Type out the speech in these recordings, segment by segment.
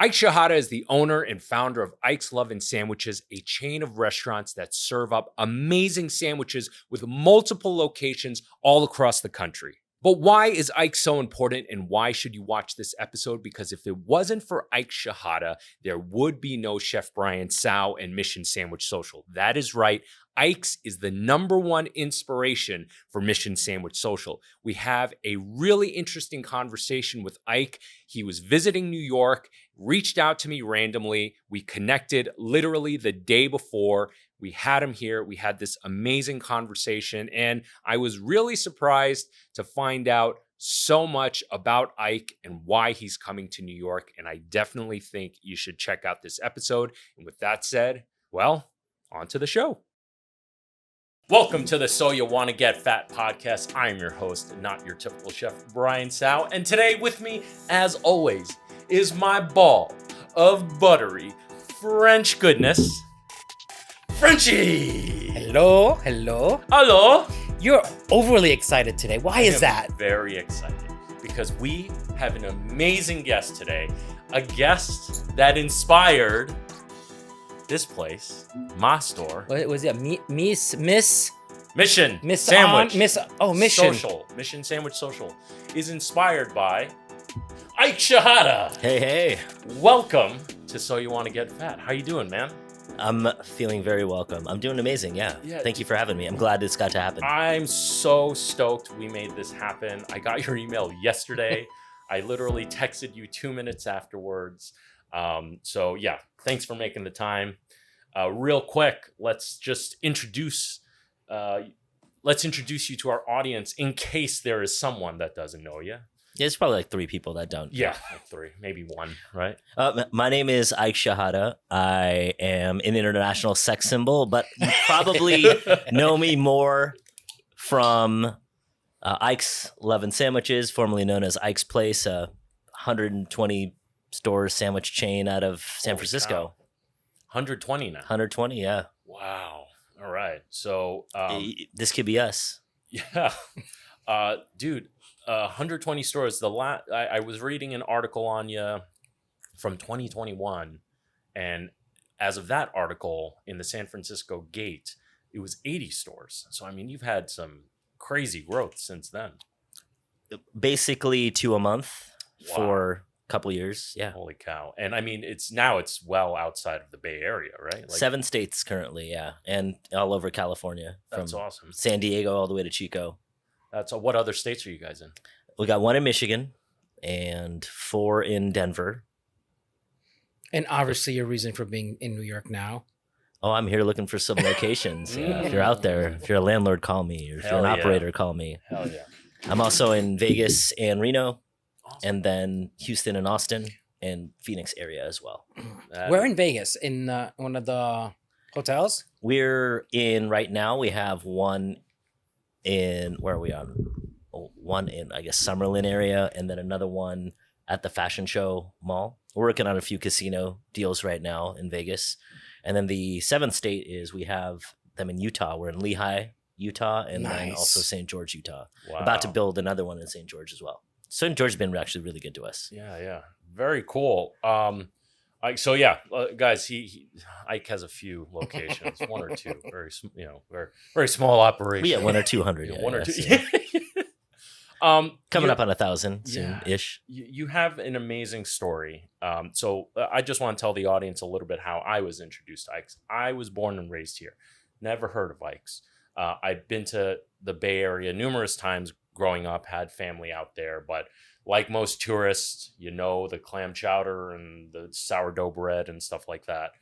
IKE SHEHADEH is the owner and founder of Ike's Love and Sandwiches, a chain of restaurants that serve up amazing sandwiches with multiple locations all across the country. But why is Ike so important, and why should you watch this episode? Because if it wasn't for IKE SHEHADEH, there would be no Chef Briantsao and Mission Sandwich Social. That is right. Ike's is the #1 inspiration for Mission Sandwich Social. We have a really interesting conversation with Ike. He was visiting New York, reached out to me randomly. We connected literally the day before. We had him here. We had this amazing conversation, and I was really surprised to find out so much about Ike and why he's coming to New York, and I definitely think you should check out this episode. And with that said, well, on to the show. Welcome to the So You Wanna Get Fat podcast. I'm your host, not your typical Chef Briantsao, and today with me, as always, is my ball of buttery French goodness, Frenchy. Hello, hello. Hello. You're overly excited today. Why is that? Very excited because we have an amazing guest today, a guest that inspired this place, my store. What was it? Miss Mission Sandwich. Mission. Social. Mission Sandwich Social is inspired by IKE SHEHADEH. Hey. Welcome to So You Wanna Get Fat. How you doing, man? I'm feeling very welcome. I'm doing amazing, yeah. Thank you for having me. I'm glad this got to happen. I'm so stoked we made this happen. I got your email yesterday. I literally texted you 2 minutes afterwards. So yeah, thanks for making the time. Real quick, let's introduce you to our audience in case there is someone that doesn't know you. Yeah, there's probably like 3 people that don't. Yeah, like 3, maybe 1, right? My name is IKE SHEHADEH. I am an international sex symbol, but you probably know me more from Ike's Love and Sandwiches, formerly known as Ike's Place, a 120 store sandwich chain out of San Francisco. Cow. 120 now. 120, yeah. Wow. All right. So this could be us. Yeah. Dude, 120 stores. I was reading an article on you from 2021, and as of that article in the San Francisco Gate, it was 80 stores. So I mean, you've had some crazy growth since then. Basically 2 a month for a couple years. Yeah. Holy cow. And I mean, it's well outside of the Bay Area, right? 7 states currently, yeah, and all over California. That's awesome. San Diego all the way to Chico. What other states are you guys in? We got 1 in Michigan and 4 in Denver. And obviously your reason for being in New York now. Oh, I'm here looking for some locations. If you're out there, if you're a landlord, call me. Or if you're an operator, call me. Hell yeah. I'm also in Vegas and Reno, Awesome. and then Houston and Austin and Phoenix area as well. We're in Vegas, in one of the hotels. We're in right now. We have 1 in, where are we on? 1 in, I guess, Summerlin area, and then another one at the Fashion Show Mall. We're working on a few casino deals right now in Vegas. And then the 7th state is we have them in Utah. We're in Lehigh, Utah, and then also St. George, Utah. Wow. About to build another one in St. George as well. St. George has been actually really good to us. Yeah. Very cool. Guys, Ike has a few locations, 1 or 2, very very small operation. Yeah, 1 or 200. Yeah, Yeah, 1 or 2. Yeah. Coming up on 1,000 soon-ish. You have an amazing story. So I just want to tell the audience a little bit how I was introduced to Ike's. I was born and raised here. Never heard of Ike's. I've been to the Bay Area numerous times growing up, had family out there, but like most tourists, the clam chowder and the sourdough bread and stuff like that.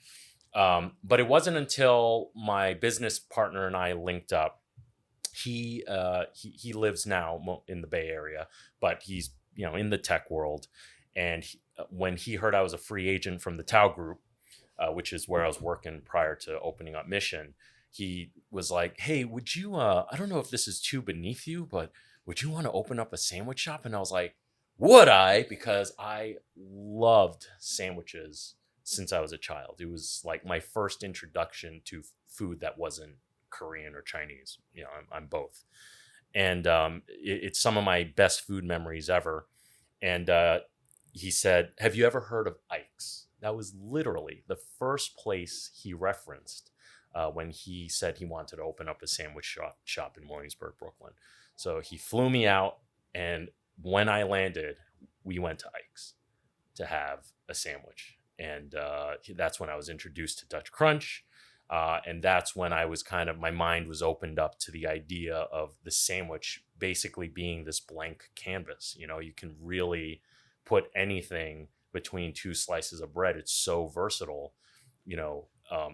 But it wasn't until my business partner and I linked up. He lives now in the Bay Area, but he's in the tech world. And when he heard I was a free agent from the TSAO group, which is where I was working prior to opening up Mission, he was like, "Hey, would you? I don't know if this is too beneath you, but would you want to open up a sandwich shop?" And I was like, "Would I?" Because I loved sandwiches since I was a child. It was like my first introduction to food that wasn't Korean or Chinese. I'm both. And it's some of my best food memories ever. And he said, "Have you ever heard of Ike's?" That was literally the first place he referenced when he said he wanted to open up a sandwich shop in Williamsburg, Brooklyn. So he flew me out, and when I landed, we went to Ike's to have a sandwich. And that's when I was introduced to Dutch Crunch. And that's when I was my mind was opened up to the idea of the sandwich basically being this blank canvas. You know, you can really put anything between two slices of bread. It's so versatile. You know,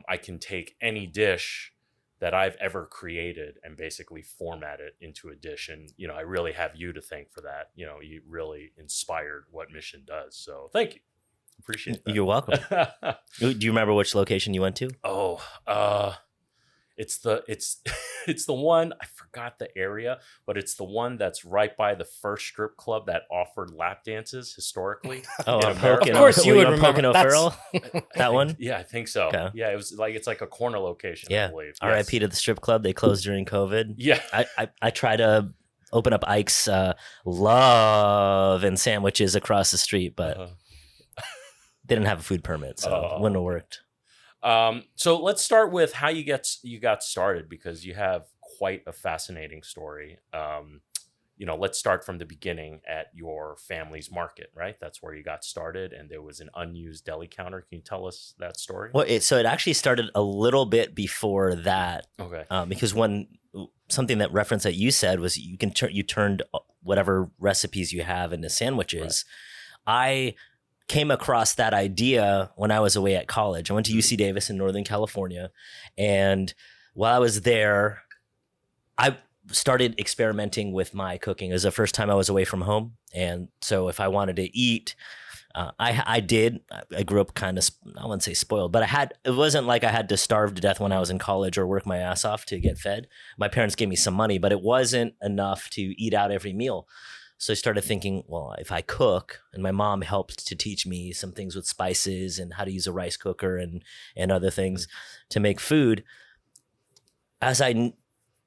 I can take any dish that I've ever created and basically format it into a dish. And, you know, I really have you to thank for that. You know, you really inspired what Mission does. So thank you. Appreciate that. You're welcome. Do you remember which location you went to? It's the one, I forgot the area, but it's the one that's right by the first strip club that offered lap dances historically. Oh, in America. Of course you would remember. Pocono Furl? That one? Yeah, I think so. Okay. Yeah, it's like a corner location, Yeah. I believe. R.I.P. to the strip club. They closed during COVID. Yeah. I try to open up Ike's Love and Sandwiches across the street, but they didn't have a food permit, so it wouldn't have worked. So let's start with how you got started, because you have quite a fascinating story. You know, let's start from the beginning at your family's market, right? That's where you got started, and there was an unused deli counter. Can you tell us that story? Well, it actually started a little bit before that. Okay. Because something that reference that you said was you turned whatever recipes you have into sandwiches. Right. I came across that idea when I was away at college. I went to UC Davis in Northern California. And while I was there, I started experimenting with my cooking. It was the first time I was away from home. And so if I wanted to eat, I did. I grew up kind of, I wouldn't say spoiled, but it wasn't like I had to starve to death when I was in college or work my ass off to get fed. My parents gave me some money, but it wasn't enough to eat out every meal. So I started thinking, well, if I cook, and my mom helped to teach me some things with spices and how to use a rice cooker and other things to make food, as I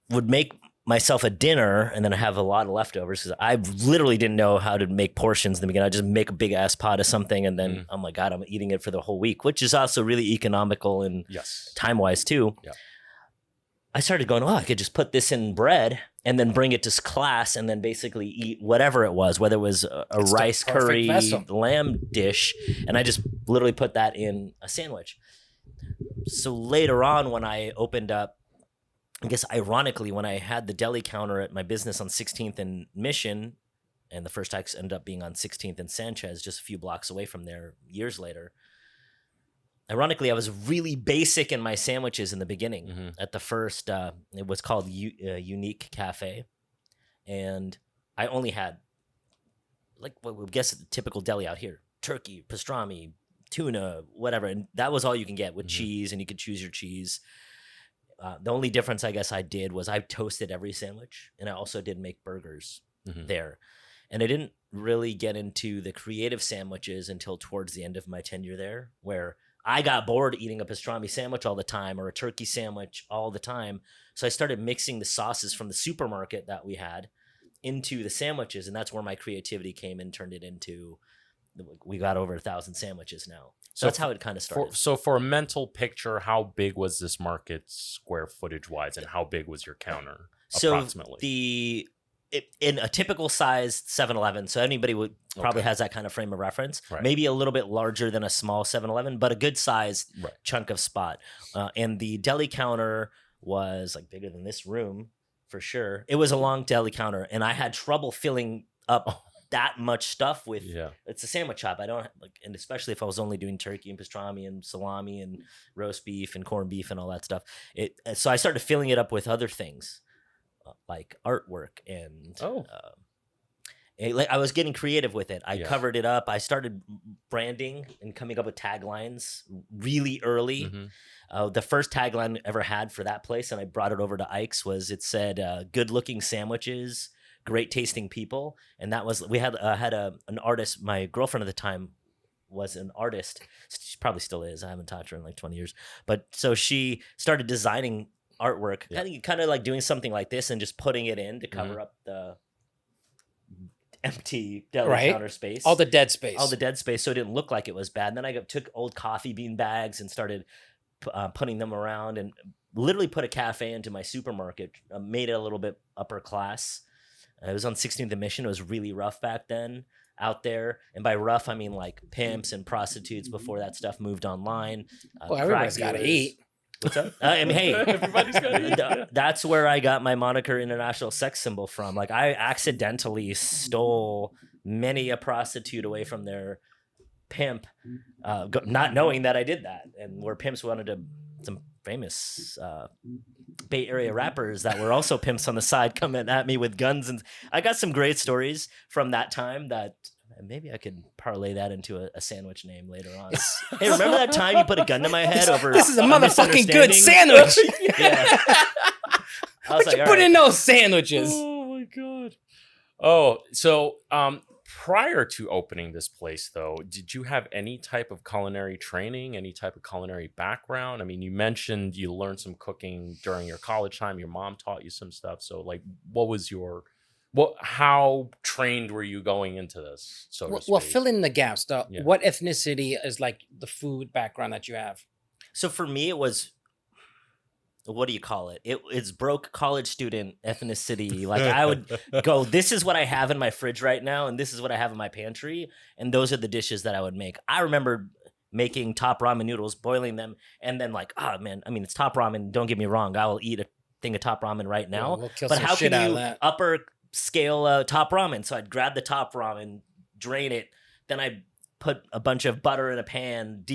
would make myself a dinner and then I have a lot of leftovers, because I literally didn't know how to make portions in the beginning. I just make a big ass pot of something and then, oh my God, I'm eating it for the whole week, which is also really economical and time-wise too. Yeah. I started going, I could just put this in bread and then bring it to class and then basically eat whatever it was, whether it was a rice curry, lamb dish. And I just literally put that in a sandwich. So later on, when I opened up, I guess ironically, when I had the deli counter at my business on 16th and Mission, and the first Ike's ended up being on 16th and Sanchez, just a few blocks away from there years later. Ironically, I was really basic in my sandwiches in the beginning. At the first, it was called Unique Cafe. And I only had, like what we guess the typical deli out here, turkey, pastrami, tuna, whatever. And that was all you can get with cheese, and you could choose your cheese. The only difference I guess I did was I toasted every sandwich, and I also did make burgers there. And I didn't really get into the creative sandwiches until towards the end of my tenure there, where I got bored eating a pastrami sandwich all the time or a turkey sandwich all the time. So I started mixing the sauces from the supermarket that we had into the sandwiches. And that's where my creativity came and turned it into, we got over 1,000 sandwiches now. So that's how it kind of started. So for a mental picture, how big was this market square footage wise, and how big was your counter approximately? In a typical size 7-Eleven, so anybody would probably has that kind of frame of reference, maybe a little bit larger than a small 7-Eleven, but a good sized chunk of spot. And the deli counter was like bigger than this room for sure. It was a long deli counter, and I had trouble filling up that much stuff with. It's a sandwich shop. I don't like, and especially if I was only doing turkey and pastrami and salami and roast beef and corned beef and all that stuff. So I started filling it up with other things, like artwork and I was getting creative with it. I covered it up. I started branding and coming up with taglines really early. The first tagline I ever had for that place, and I brought it over to Ike's, it said, good looking sandwiches, great tasting people. And that was, we had an artist. My girlfriend at the time was an artist. She probably still is. I haven't talked to her in like 20 years. But so she started designing artwork, kind of like doing something like this and just putting it in to cover up empty deli Right. counter space. All the dead space. All the dead space, so it didn't look like it was bad. And then I took old coffee bean bags and started putting them around, and literally put a cafe into my supermarket. Made it a little bit upper class. It was on 16th and Mission. It was really rough back then out there, and by rough I mean like pimps and prostitutes before that stuff moved online. Well, everybody's got to eat. What's up? I mean, hey, Everybody's got to eat. Yeah. that's where I got my moniker international sex symbol from. Like, I accidentally stole many a prostitute away from their pimp, not knowing that I did that. And where pimps wanted to, some famous Bay Area rappers that were also pimps on the side coming at me with guns. And I got some great stories from that time that maybe I could parlay that into a sandwich name later on. Hey, remember that time you put a gun to my head over This is a motherfucking good sandwich. Yeah. I was What you like, put all right. in those sandwiches? Oh my god. Oh, so prior to opening this place, though, did you have any type of culinary training, any type of culinary background? I mean, you mentioned you learned some cooking during your college time. Your mom taught you some stuff. So, like, how trained were you going into this? So to Well, speak? fill in the gaps. Yeah. What ethnicity is like the food background that you have? So for me, it was, what do you call it? It's broke college student ethnicity. Like, I would go, this is what I have in my fridge right now, and this is what I have in my pantry, and those are the dishes that I would make. I remember making top ramen noodles, boiling them, and then like, oh man, I mean, it's top ramen. Don't get me wrong, I will eat a thing of top ramen right now. We'll kill But some how shit can out of you that. upper scale top ramen? So I'd grab the top ramen, drain it, then I put a bunch of butter in a pan,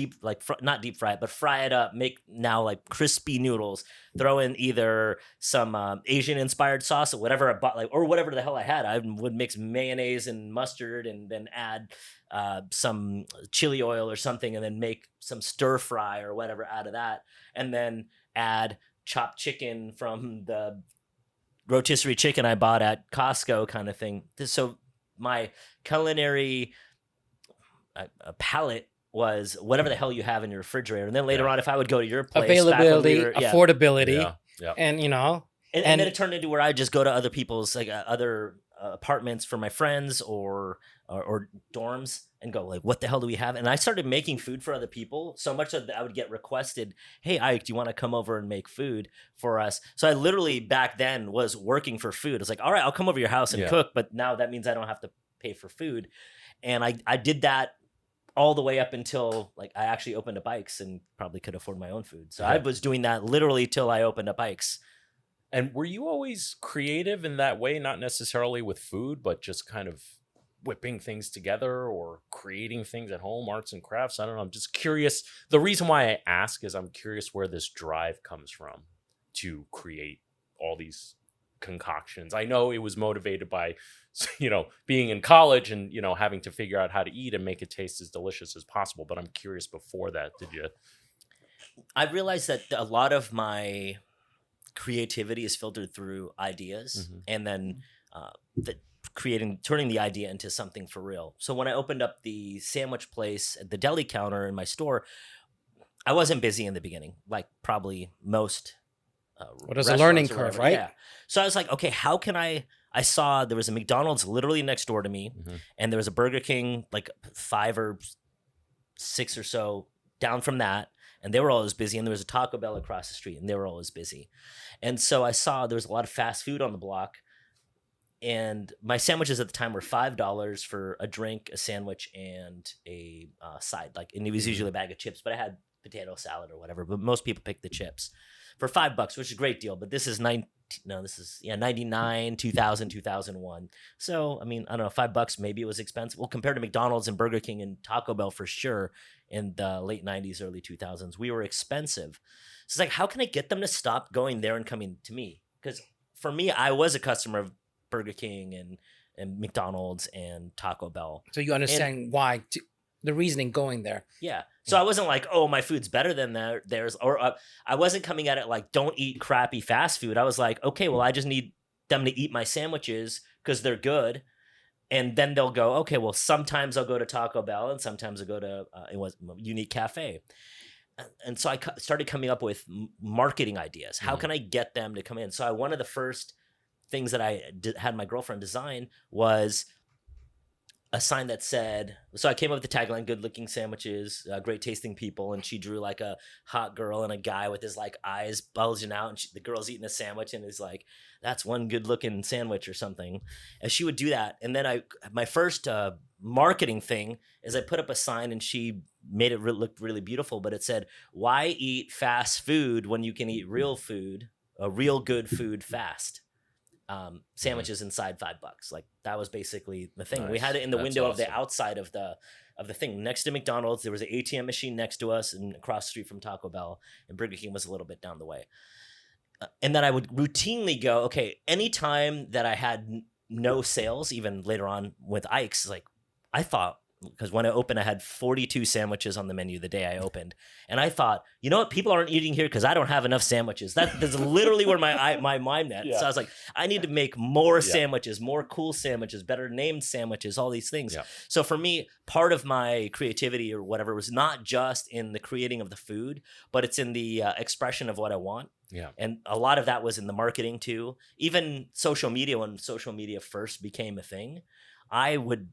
not deep fry it, but fry it up, make now like crispy noodles, throw in either some Asian inspired sauce or whatever I bought, like, or whatever the hell I had. I would mix mayonnaise and mustard and then add some chili oil or something, and then make some stir fry or whatever out of that, and then add chopped chicken from the rotisserie chicken I bought at Costco kind of thing. So my culinary palette was whatever the hell you have in your refrigerator. And then later on, if I would go to your place, Availability, back when affordability, Yeah. and and then it turned into where I just go to other people's, like other apartments for my friends or dorms and go like, what the hell do we have? And I started making food for other people so much that I would get requested, hey, Ike, do you want to come over and make food for us? So I literally back then was working for food. I was like, all right, I'll come over to your house and cook, but now that means I don't have to pay for food. And I did that all the way up until like I actually opened up Ike's and probably could afford my own food. So I was doing that literally till I opened up Ike's. And were you always creative in that way? Not necessarily with food, but just kind of whipping things together or creating things at home, arts and crafts? I don't know. I'm just curious. The reason why I ask is I'm curious where this drive comes from to create all these concoctions. I know it was motivated by, being in college and, having to figure out how to eat and make it taste as delicious as possible. But I'm curious, before that, did you? I realized that a lot of my creativity is filtered through ideas, and then turning the idea into something for real. So when I opened up the sandwich place at the deli counter in my store, I wasn't busy in the beginning, like probably most. There's a learning curve, whatever. right? Yeah. So I was like, okay, how can I saw there was a McDonald's literally next door to me, and there was a Burger King like 5 or 6 or so down from that, and they were always busy. And there was a Taco Bell across the street, and they were always busy. And so I saw there was a lot of fast food on the block, and my sandwiches at the time were $5 for a drink, a sandwich, and a side. And it was usually a bag of chips, but I had potato salad or whatever. But most people pick the chips for $5, which is a great deal. But this is 99, 2000, 2001. So I mean, I don't know, $5 maybe it was expensive. Well, compared to McDonald's and Burger King and Taco Bell for sure in the late 90s, early 2000s, we were expensive. So it's like, how can I get them to stop going there and coming to me? Because for me, I was a customer of Burger King and McDonald's and Taco Bell. So you understand why the reasoning going there. Yeah. So I wasn't like, oh, my food's better than theirs. Or I wasn't coming at it like, don't eat crappy fast food. I was like, okay, well, I just need them to eat my sandwiches because they're good. And then they'll go, okay, well, sometimes I'll go to Taco Bell and sometimes I'll go to it was Unique Cafe. And so I started coming up with marketing ideas. How can I get them to come in? So one of the first things that I had my girlfriend design was a sign that said, so I came up with the tagline, good looking sandwiches, great tasting people. And she drew like a hot girl and a guy with his like eyes bulging out. And the girl's eating a sandwich and is like, that's one good looking sandwich or something. And she would do that. And then my first marketing thing is I put up a sign and she made it look really beautiful, but it said, why eat fast food when you can eat real food, real good food fast? Sandwiches inside $5. Like that was basically the thing. Nice. We had it in the That's window of awesome. the outside of the thing next to McDonald's. There was an ATM machine next to us and across the street from Taco Bell, and Burger King was a little bit down the way. And then I would routinely go, okay, anytime that I had no sales, even later on with Ike's, like I thought, because when I opened, I had 42 sandwiches on the menu the day I opened. And I thought, you know what? People aren't eating here because I don't have enough sandwiches. That's literally where my mind went. Yeah. So I was like, I need to make more sandwiches, more cool sandwiches, better named sandwiches, all these things. Yeah. So for me, part of my creativity or whatever was not just in the creating of the food, but it's in the expression of what I want. Yeah. And a lot of that was in the marketing too. Even social media, when social media first became a thing, I would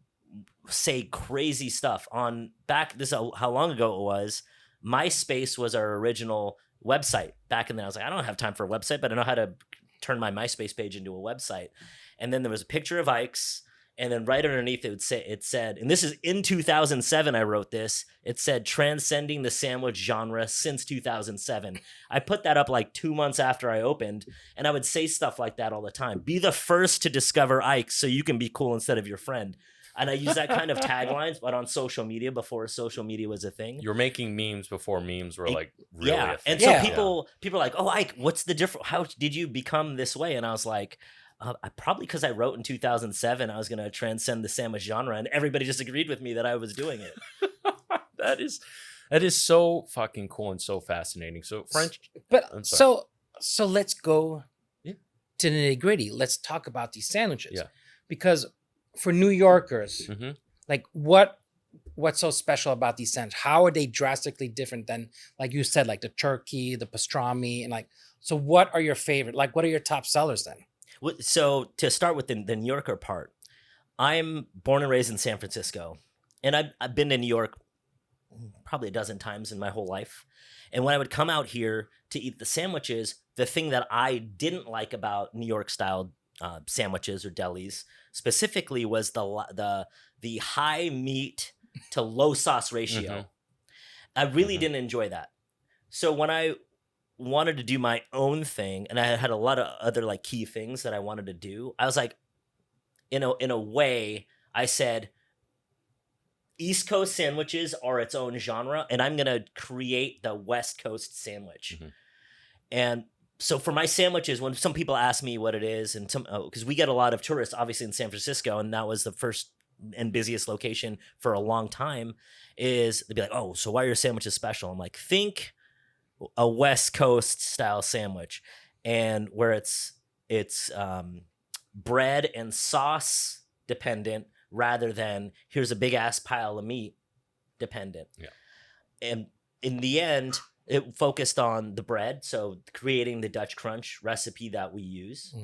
say crazy stuff on back. This is how long ago it was. MySpace was our original website back in then. I was like, I don't have time for a website, but I know how to turn my MySpace page into a website. And then there was a picture of Ike's, and then right underneath it said, and this is in 2007, I wrote this. It said, transcending the sandwich genre since 2007. I put that up like 2 months after I opened, and I would say stuff like that all the time. Be the first to discover Ike's so you can be cool instead of your friend. And I use that kind of taglines, but on social media before social media was a thing. You're making memes before memes were like really a thing. And so people are like, oh, Ike, what's the difference? How did you become this way? And I was like, probably because I wrote in 2007 I was going to transcend the sandwich genre, and everybody just agreed with me that I was doing it. That is so fucking cool and so fascinating. So French, But so let's go Yeah. to the nitty gritty. Let's talk about these sandwiches. Yeah. Because for New Yorkers, mm-hmm. like what's so special about these sandwiches? How are they drastically different than, like you said, like the turkey, the pastrami, and like, so what are your favorite? Like, what are your top sellers then? So to start with the New Yorker part, I'm born and raised in San Francisco, and I've been to New York probably a dozen times in my whole life. And when I would come out here to eat the sandwiches, the thing that I didn't like about New York style sandwiches or delis specifically was the high meat to low sauce ratio. Mm-hmm. I really didn't enjoy that. So when I wanted to do my own thing, and I had a lot of other like key things that I wanted to do, I was like, in a way, I said, East Coast sandwiches are its own genre, and I'm gonna create the West Coast sandwich. Mm-hmm. And so for my sandwiches, when some people ask me what it is, and because we get a lot of tourists, obviously in San Francisco, and that was the first and busiest location for a long time, is they'd be like, "Oh, so why are your sandwiches special?" I'm like, think a West Coast style sandwich, and where it's bread and sauce dependent rather than here's a big ass pile of meat dependent. Yeah. And in the end, it focused on the bread, so creating the Dutch crunch recipe that we use.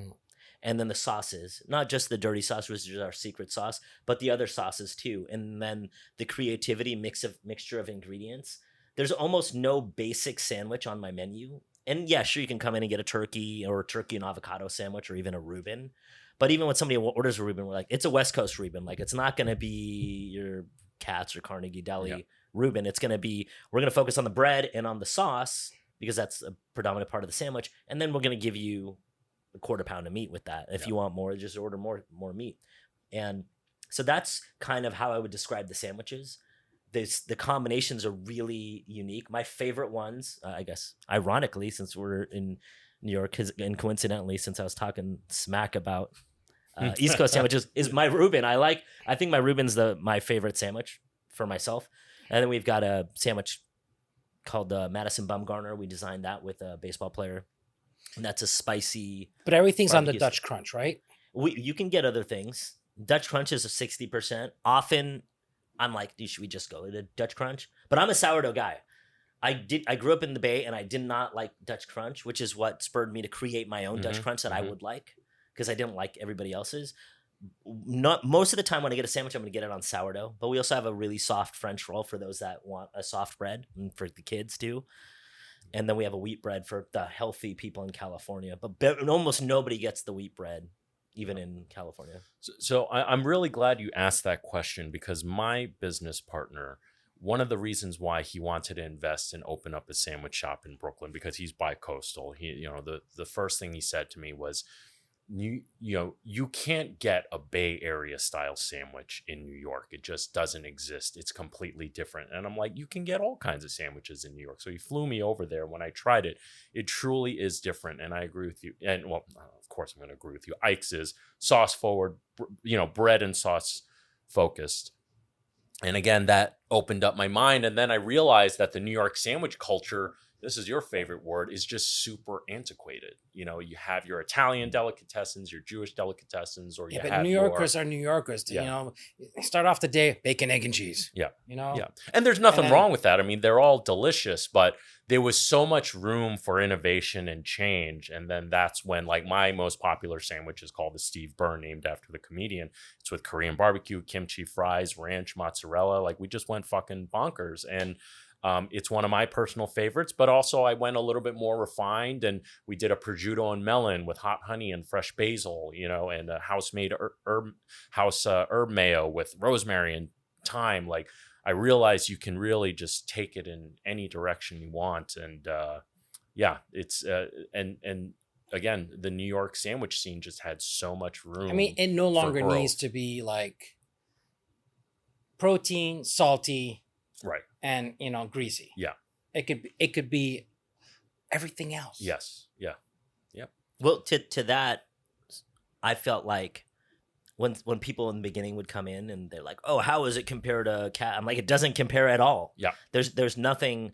And then the sauces, not just the dirty sauce, which is our secret sauce, but the other sauces too. And then the creativity mixture of ingredients. There's almost no basic sandwich on my menu. And yeah, sure, you can come in and get a turkey or a turkey and avocado sandwich or even a Reuben. But even when somebody orders a Reuben, we're like, it's a West Coast Reuben. Like, it's not going to be your Katz or Carnegie Deli Reuben. It's going to be, we're going to focus on the bread and on the sauce because that's a predominant part of the sandwich. And then we're going to give you a quarter pound of meat with that. If you want more, just order more meat. And so that's kind of how I would describe the sandwiches. The combinations are really unique. My favorite ones, I guess, ironically, since we're in New York, and coincidentally, since I was talking smack about East Coast sandwiches, is my Reuben. I think my Reuben's my favorite sandwich for myself. And then we've got a sandwich called Madison Bumgarner. We designed that with a baseball player. And that's a spicy. But everything's on the barbecue Dutch crunch, right? You can get other things. Dutch crunch is a 60%. Often I'm like, should we just go to the Dutch crunch? But I'm a sourdough guy. I grew up in the Bay and I did not like Dutch crunch, which is what spurred me to create my own Dutch crunch that I would like, because I didn't like everybody else's. not most of the time when I get a sandwich, I'm going to get it on sourdough. But we also have a really soft French roll for those that want a soft bread, and for the kids too. And then we have a wheat bread for the healthy people in California. But almost nobody gets the wheat bread, even in California. So I'm really glad you asked that question, because my business partner, one of the reasons why he wanted to invest and open up a sandwich shop in Brooklyn, because he's bi-coastal. The first thing he said to me was, you can't get a Bay Area style sandwich in New York. It just doesn't exist. It's completely different. And I'm like, you can get all kinds of sandwiches in New York. So he flew me over there. When I tried it, it truly is different. And I agree with you. And well, of course I'm going to agree with you. Ike's is sauce forward, bread and sauce focused. And again, that opened up my mind. And then I realized that the New York sandwich culture, this is your favorite word, is just super antiquated. You have your Italian delicatessens, your Jewish delicatessens, or but New Yorkers are New Yorkers. Start off the day, bacon, egg, and cheese. Yeah. And there's nothing wrong with that. I mean, they're all delicious, but there was so much room for innovation and change. And then that's when, like, my most popular sandwich is called the Steve Byrne, named after the comedian. It's with Korean barbecue, kimchi, fries, ranch, mozzarella. Like, we just went fucking bonkers. And it's one of my personal favorites, but also I went a little bit more refined, and we did a prosciutto and melon with hot honey and fresh basil, and a house-made herb mayo with rosemary and thyme. Like, I realized you can really just take it in any direction you want. And it's and again, the New York sandwich scene just had so much room. I mean, it no longer needs to be like protein, salty, right, and greasy. Yeah, it could be everything else. Yes. Yeah. Yep. Well, to that, I felt like when people in the beginning would come in and they're like, "Oh, how is it compared to cat?" I'm like, it doesn't compare at all. Yeah. There's nothing,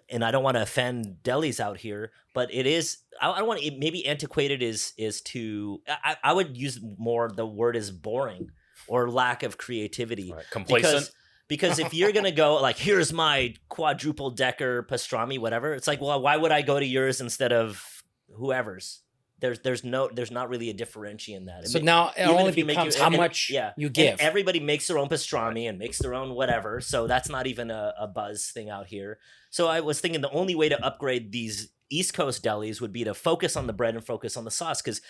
and I don't want to offend delis out here, but it is. I don't want to. Maybe antiquated is too. I would use more. The word is boring or lack of creativity. Right. Complacent. Because if you're going to go like, here's my quadruple decker pastrami, whatever, it's like, well, why would I go to yours instead of whoever's? There's not really a differentiation in that. So now it only becomes how much you give. And everybody makes their own pastrami and makes their own whatever. So that's not even a buzz thing out here. So I was thinking the only way to upgrade these East Coast delis would be to focus on the bread and focus on the sauce. Because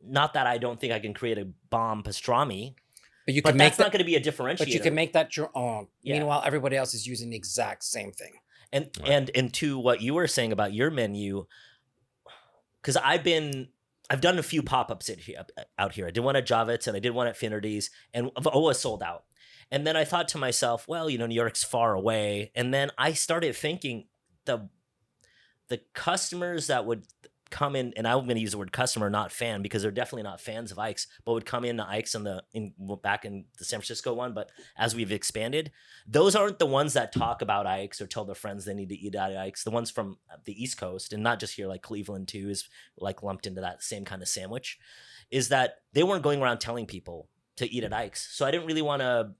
not that I don't think I can create a bomb pastrami, but that's not going to be a differerator. But you can make that your own. Yeah. Meanwhile, everybody else is using the exact same thing. And to what you were saying about your menu, because I've done a few pop-ups out here. I did one at Javits and I did one at Finnerty's, and I've always sold out. And then I thought to myself, well, New York's far away. And then I started thinking the customers that would come in, and I'm going to use the word customer, not fan, because they're definitely not fans of Ike's, but would come into Ike's back in the San Francisco one. But as we've expanded, those aren't the ones that talk about Ike's or tell their friends they need to eat at Ike's. The ones from the East Coast, and not just here, like Cleveland too, is like lumped into that same kind of sandwich, is that they weren't going around telling people to eat at Ike's. So I didn't really want to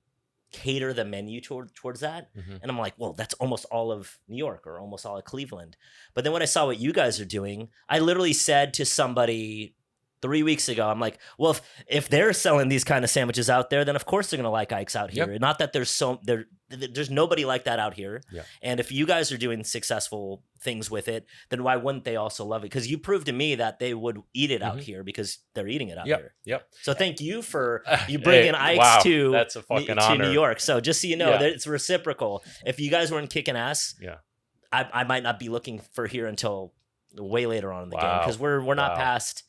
cater the menu towards that. Mm-hmm. And I'm like, well, that's almost all of New York or almost all of Cleveland. But then when I saw what you guys are doing, I literally said to somebody 3 weeks ago, I'm like, well, if they're selling these kind of sandwiches out there, then of course they're going to like Ike's out here. Yep. Not that there's nobody like that out here. Yeah. And if you guys are doing successful things with it, then why wouldn't they also love it? Because you proved to me that they would eat it out here because they're eating it out here. Yep. So thank you for you bringing Ike's to New York. So just so you know, that it's reciprocal. If you guys weren't kicking ass, I might not be looking for here until way later on in the game, because we're not past.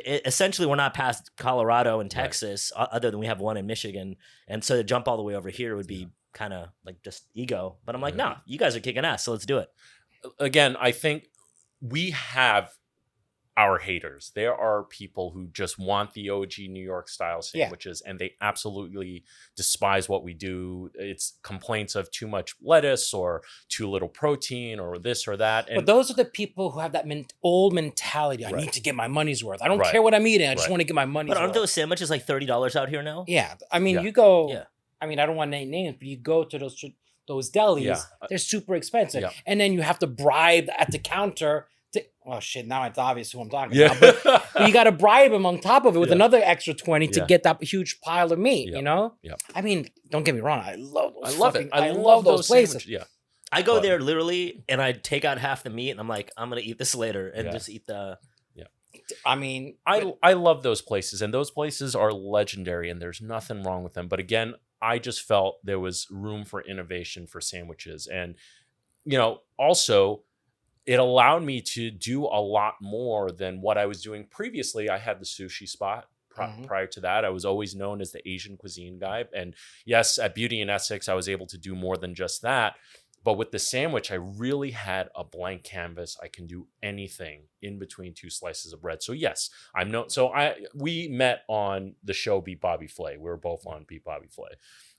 Essentially, we're not past Colorado and Texas, other than we have one in Michigan. And so to jump all the way over here would be kind of like just ego. But I'm like, no, you guys are kicking ass, so let's do it. Again, I think we have our haters. There are people who just want the OG New York style sandwiches, and they absolutely despise what we do. It's complaints of too much lettuce or too little protein or this or that. And but those are the people who have that old mentality. I need to get my money's worth. I don't care what I'm eating. I just want to get my money's worth. But aren't those sandwiches like $30 out here now? Yeah. I mean, you go, I mean, I don't want to name names, but you go to those delis, they're super expensive. Yeah. And then you have to bribe at the counter Well, shit. Now it's obvious who I'm talking Yeah. about. But you got to bribe him on top of it with Yeah. another extra 20 to Yeah. get that huge pile of meat. Yep. You know. Yep. I mean, don't get me wrong. I love those. I love it. I love those places. sandwiches. Yeah. I go But- there literally, and I take out half the meat, and I'm like, I'm gonna eat this later, and Yeah. just eat the. I mean, I love those places, and those places are legendary, and there's nothing wrong with them. But again, I just felt there was room for innovation for sandwiches, and also it allowed me to do a lot more than what I was doing previously. I had the sushi spot. Prior to that, I was always known as the Asian cuisine guy, and yes, at Beauty and Essex, I was able to do more than just that. But with the sandwich, I really had a blank canvas. I can do anything in between two slices of bread. So yes, I'm no. So we met on the show Beat Bobby Flay. We were both on Beat Bobby Flay.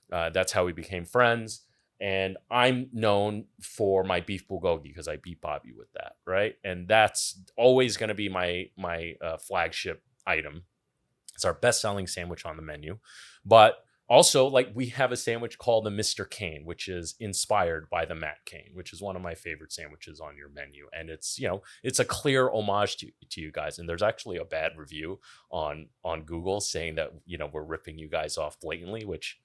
That's how we became friends. And I'm known for my beef bulgogi because I beat Bobby with that, right? And that's always going to be my flagship item. It's our best-selling sandwich on the menu, but also, like, we have a sandwich called the Mr. Kane, which is inspired by the Matt Kane, which is one of my favorite sandwiches on your menu. And it's, it's a clear homage to you guys. And there's actually a bad review on Google saying that, we're ripping you guys off blatantly, which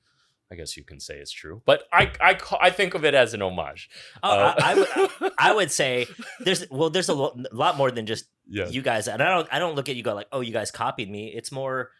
I guess you can say is true. But I think of it as an homage. I would say there's a lot more than just Yeah. you guys. And I don't look at you go like, oh, you guys copied me. It's more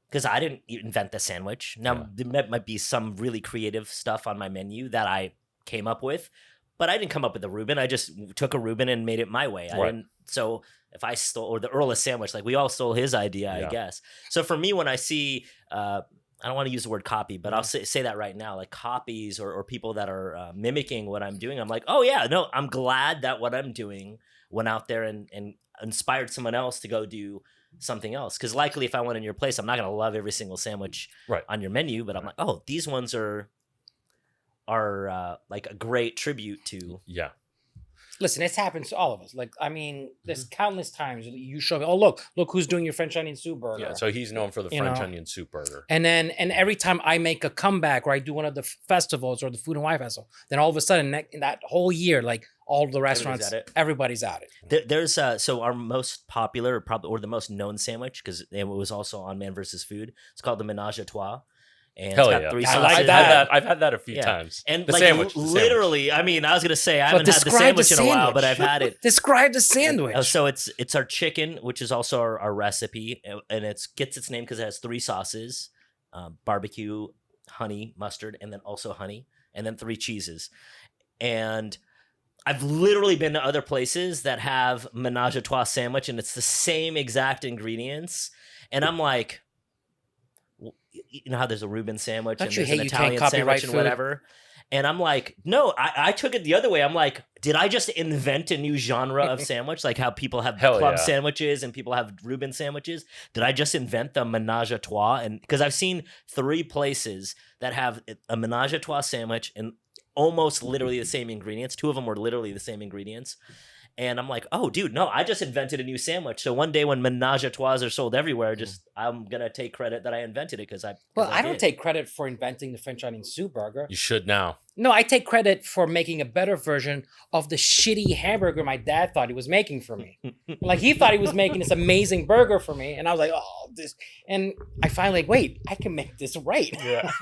because I didn't invent the sandwich. Now, there might be some really creative stuff on my menu that I came up with, but I didn't come up with a Reuben. I just took a Reuben and made it my way. Right. So if I stole, or the Earl of Sandwich, like we all stole his idea, I guess. So for me, when I see, I don't want to use the word copy, but I'll say that right now, like copies or people that are mimicking what I'm doing, I'm like, oh yeah, no, I'm glad that what I'm doing went out there and inspired someone else to go do something else. Because likely if I went in your place, I'm not going to love every single sandwich on your menu, but I'm like, oh, these ones are like a great tribute to. Yeah. listen, it's happened to all of us. Like, I mean, there's countless times you show me, oh, look who's doing your French onion soup burger. Yeah, so he's known for the French onion soup burger. And every time I make a comeback or I do one of the festivals or the Food and Wine Festival, then all of a sudden in that whole year, like all the restaurants, everybody's at it. There's so our most popular or the most known sandwich, because it was also on Man vs. Food. It's called the Ménage à Trois. And Hell it's got yeah. 3 I sauces. like that. I've had that a few times. And the like sandwich, literally, I mean, I was gonna say I haven't had the describe the sandwich in a while, but I've had it. Describe the sandwich. So it's our chicken, which is also our recipe, and it gets its name because it has 3 sauces: barbecue, honey, mustard, and then also honey, and then 3 cheeses. And I've literally been to other places that have Ménage à Trois sandwich, and it's the same exact ingredients, and I'm like, you know how there's a Reuben sandwich and there's an Italian sandwich and whatever. And I'm like, no, I took it the other way. I'm like, did I just invent a new genre of sandwich? Like how people have club sandwiches and people have Reuben sandwiches. Did I just invent the Ménage à Trois? And because I've seen 3 places that have a Ménage à Trois sandwich and almost literally the same ingredients. 2 of them were literally the same ingredients. And I'm like, oh, dude, no, I just invented a new sandwich. So one day when Ménage à Trois are sold everywhere, I'm going to take credit that I invented it because I don't take credit for inventing the French onion soup burger. You should now. No, I take credit for making a better version of the shitty hamburger my dad thought he was making for me. Like he thought he was making this amazing burger for me. And I was like, oh, this. And I finally, wait, I can make this right. Yeah.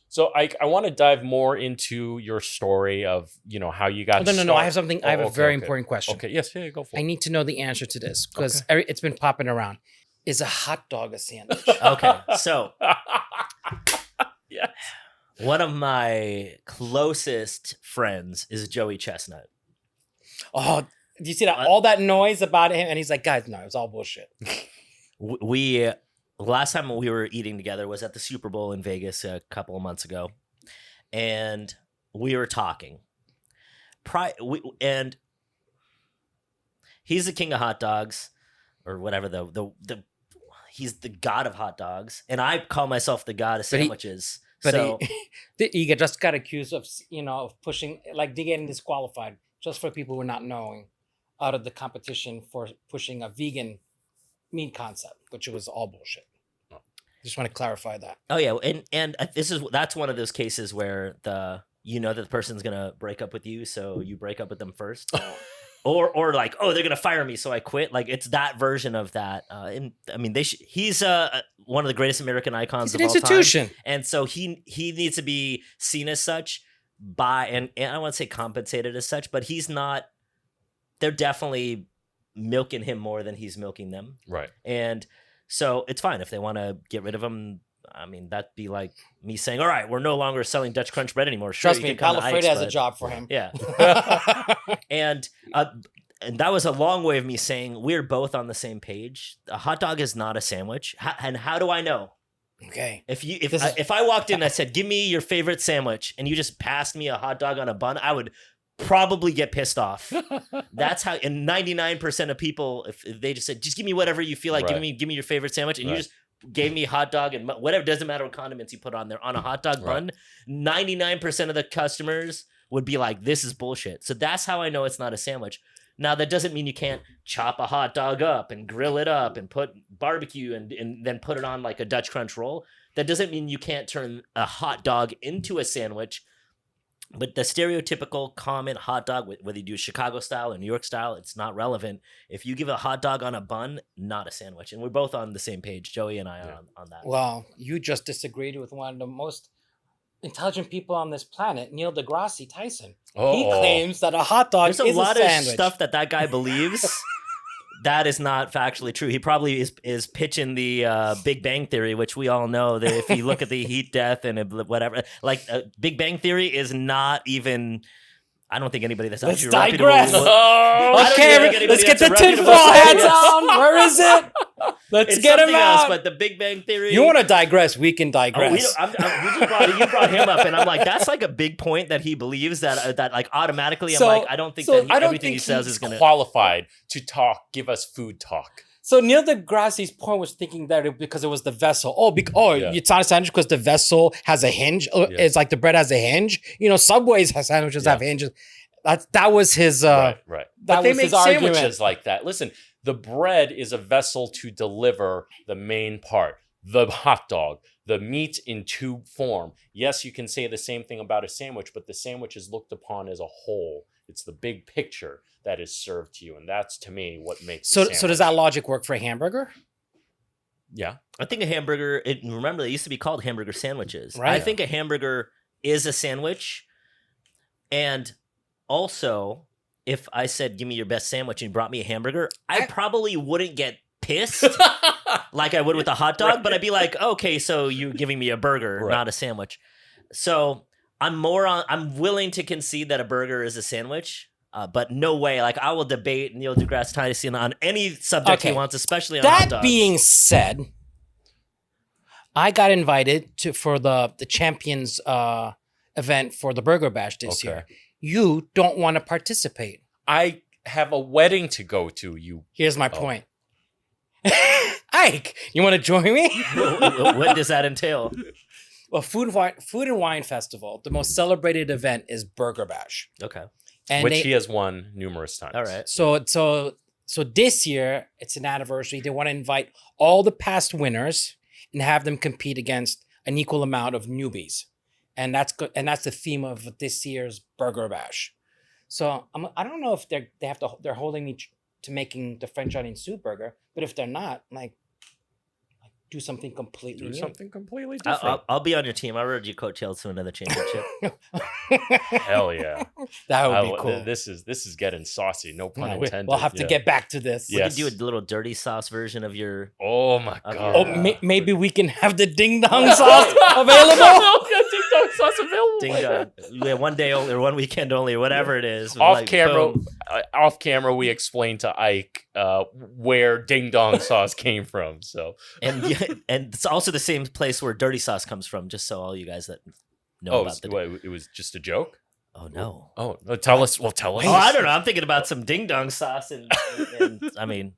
So I want to dive more into your story of, how you got No. I have something. I have a very important question. Okay. Yes. Yeah. Go for it. I need to know the answer to this because it's been popping around. Is a hot dog a sandwich? Okay. So yes. One of my closest friends is Joey Chestnut. Oh, do you see that? All that noise about him. And he's like, guys, no, it's all bullshit. Last time we were eating together was at the Super Bowl in Vegas a couple of months ago, and we were talking. And he's the king of hot dogs, or whatever. He's the god of hot dogs, and I call myself the god of sandwiches. He just got accused of of pushing, like getting disqualified just for people who are not knowing, out of the competition for pushing a vegan meat concept, which was all bullshit. Just want to clarify that. Oh yeah, and that's one of those cases where that the person's gonna break up with you, so you break up with them first. or like, oh, they're gonna fire me, so I quit. Like it's that version of that. And I mean, he's one of the greatest American icons He's of an all institution. time, and so he needs to be seen as such by and I don't want to say compensated as such, but he's not. They're definitely milking him more than he's milking them, Right. and so it's fine if they want to get rid of him. I mean, that'd be like me saying, all right, we're no longer selling Dutch Crunch bread anymore. Sure, Trust you me, can come to Palafreda Ike's, has a but- job for him. Yeah. And that was a long way of me saying we're both on the same page. A hot dog is not a sandwich. And how do I know? Okay. If I walked in and I said, give me your favorite sandwich, and you just passed me a hot dog on a bun, I would probably get pissed off. That's how, and 99% of people, if they just said, just give me whatever you feel like, Right. give me your favorite sandwich, and you Right. just gave me a hot dog and whatever, doesn't matter what condiments you put on there, on a hot dog bun, 99% of the customers would be like, this is bullshit. So that's how I know it's not a sandwich. Now, that doesn't mean you can't chop a hot dog up and grill it up and put barbecue and then put it on like a Dutch Crunch roll. That doesn't mean you can't turn a hot dog into a sandwich. But the stereotypical common hot dog, whether you do Chicago style or New York style, it's not relevant. If you give a hot dog on a bun, not a sandwich. And we're both on the same page, Joey and I are on that. Well, you just disagreed with one of the most intelligent people on this planet, Neil deGrasse Tyson. He claims that a hot dog There's a is lot a of sandwich. stuff that guy believes. That is not factually true. He probably is pitching the Big Bang Theory, which we all know that if you look at the heat death and whatever, like Big Bang Theory is not even. I don't think anybody that's Let's actually digress. reputable. I don't Okay, even think anybody let's get that's the a tinfoil reputable hats source. on. Where is it? Let's It's get him something else, out. but the Big Bang Theory. You want to digress? We can Oh, digress. you brought him up, and I'm like, that's like a big point that he believes that like automatically. I'm So- like, I don't think so that I don't everything he think says he's is gonna. qualified to give us food talk. So Neil deGrasse's point was thinking that because it was the vessel. Yeah. It's not a sandwich because the vessel has a hinge. Yeah. It's like the bread has a hinge. You know, Subways has sandwiches Yeah. have hinges. That was his. Right. that But they was make his argument. sandwiches like that. Listen, the bread is a vessel to deliver the main part, the hot dog, the meat in tube form. Yes, you can say the same thing about a sandwich, but the sandwich is looked upon as a whole. It's the big picture that is served to you, and that's to me what makes. So a does that sandwich. logic work for a hamburger? Yeah. I think a hamburger. Remember, they used to be called hamburger sandwiches. Right. I think a hamburger is a sandwich, and also, if I said, "Give me your best sandwich," and you brought me a hamburger, I probably wouldn't get pissed like I would with a hot dog, but I'd be like, "Okay, so you're giving me a burger, Right. not a sandwich." So I'm willing to concede that a burger is a sandwich. But no way. Like I will debate Neil deGrasse Tyson on any subject he Okay. wants, especially on hot That dogs. being said, I got invited for the Champions event for the Burger Bash this Okay. year. You don't want to participate. I have a wedding to go to. You. Here's my point. Ike, you want to join me? What does that entail? Well, Food and Wine Festival, the most celebrated event is Burger Bash. Okay. And Which he has won numerous times. All right. So this year it's an anniversary. They want to invite all the past winners and have them compete against an equal amount of newbies, and that's good. And that's the theme of this year's Burger Bash. So I don't know if they're holding me to making the French onion soup burger, but if they're not, like do something completely Do new. something completely different. I'll be on your team. I rode you coattails to another championship. Hell yeah. That would be cool. This is getting saucy. No pun Yeah, intended. we'll have to Yeah. get back to this. Yeah. We could do a little dirty sauce version of your. Oh my Okay. god. Oh, maybe we can have the ding dong sauce available. Ding dong sauce available. Ding dong. Yeah, one day only, or one weekend only, or whatever it is. Off Like, camera, boom. we explained to Ike where ding dong sauce came from. So and it's also the same place where dirty sauce comes from. Just so all you guys that know about the. it was just a joke. Oh no. Oh, no, tell us. Well, tell us. Oh, I don't know. I'm thinking about some ding dong sauce, and I mean,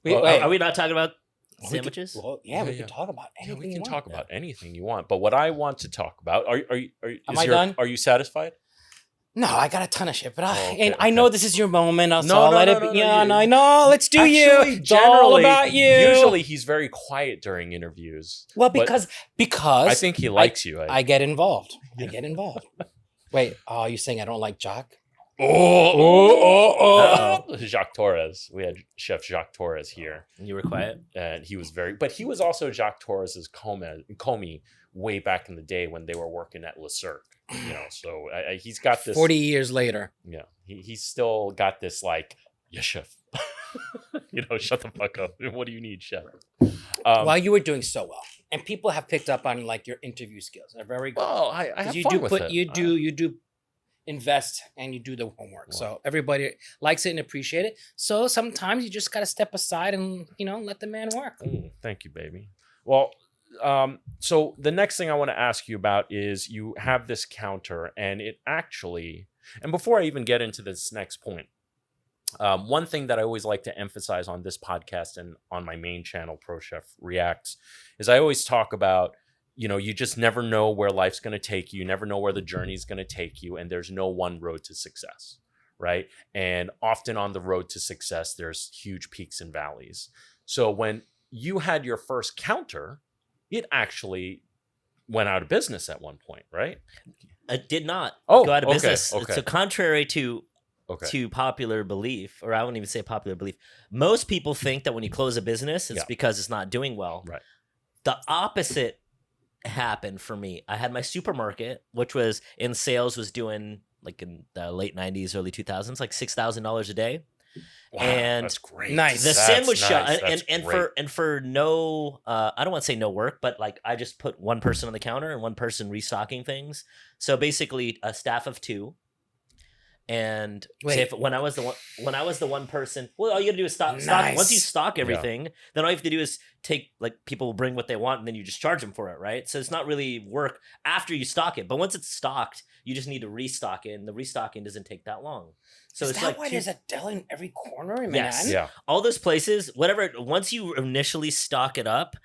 are we not talking about sandwiches? We Yeah, can talk about Yeah, anything. we you can want. talk about anything you want. But what I want to talk about Am I done? Are you satisfied? No, I got a ton of shit, but okay, I know this is your moment. So No, I'll no, let no, it be. no, Yeah, you- no, I know. Let's do you. Actually, It's all about you. Usually he's very quiet during interviews. well, but because I think he likes you. I get involved. I get involved. Wait, oh, you saying I don't like Jock? Jacques Torres. We had Chef Jacques Torres here. And you were quiet. And he was but he was also Jacques Torres's commis way back in the day when they were working at Le Cirque. So he's got this 40 years later. Yeah, he's still got this like, yes, chef. Shut the fuck up. What do you need, chef? While you were doing so well, and people have picked up on like your interview skills. They're very good. Well, I have you fun do with put it. you do invest and you do the homework. Wow. So everybody likes it and appreciate it. So sometimes you just got to step aside and let the man work. Thank you, baby. Well, so the next thing I want to ask you about is you have this counter, and it actually, and before I even get into this next point, one thing that I always like to emphasize on this podcast and on my main channel, Pro Chef Reacts, is I always talk about, you just never know where life's going to take you. You never know where the journey is going to take you. And there's no one road to success, right? And often on the road to success, there's huge peaks and valleys. So when you had your first counter, it actually went out of business at one point, right? It did not go out of business. Okay. So contrary to popular belief, or I wouldn't even say popular belief, most people think that when you close a business, it's because it's not doing well. Right. The opposite happened for me. I had my supermarket, which was in sales, was doing like in the late 90s, early 2000s, like $6,000 a day. Wow, and that's great. Nice. The sandwich shop, That's and great. for no, I don't want to say no work, but like I just put one person on the counter and one person restocking things. So basically, a staff of 2. And say when I was the one person, well, all you gotta do is stock. Once you stock everything, then all you have to do is take, like, people will bring what they want, and then you just charge them for it, right? So it's not really work after you stock it, but once it's stocked, you just need to restock it, and the restocking doesn't take that long. So is that why there's a deli in every corner in Manhattan? Yeah. All those places, whatever. Once you initially stock it up,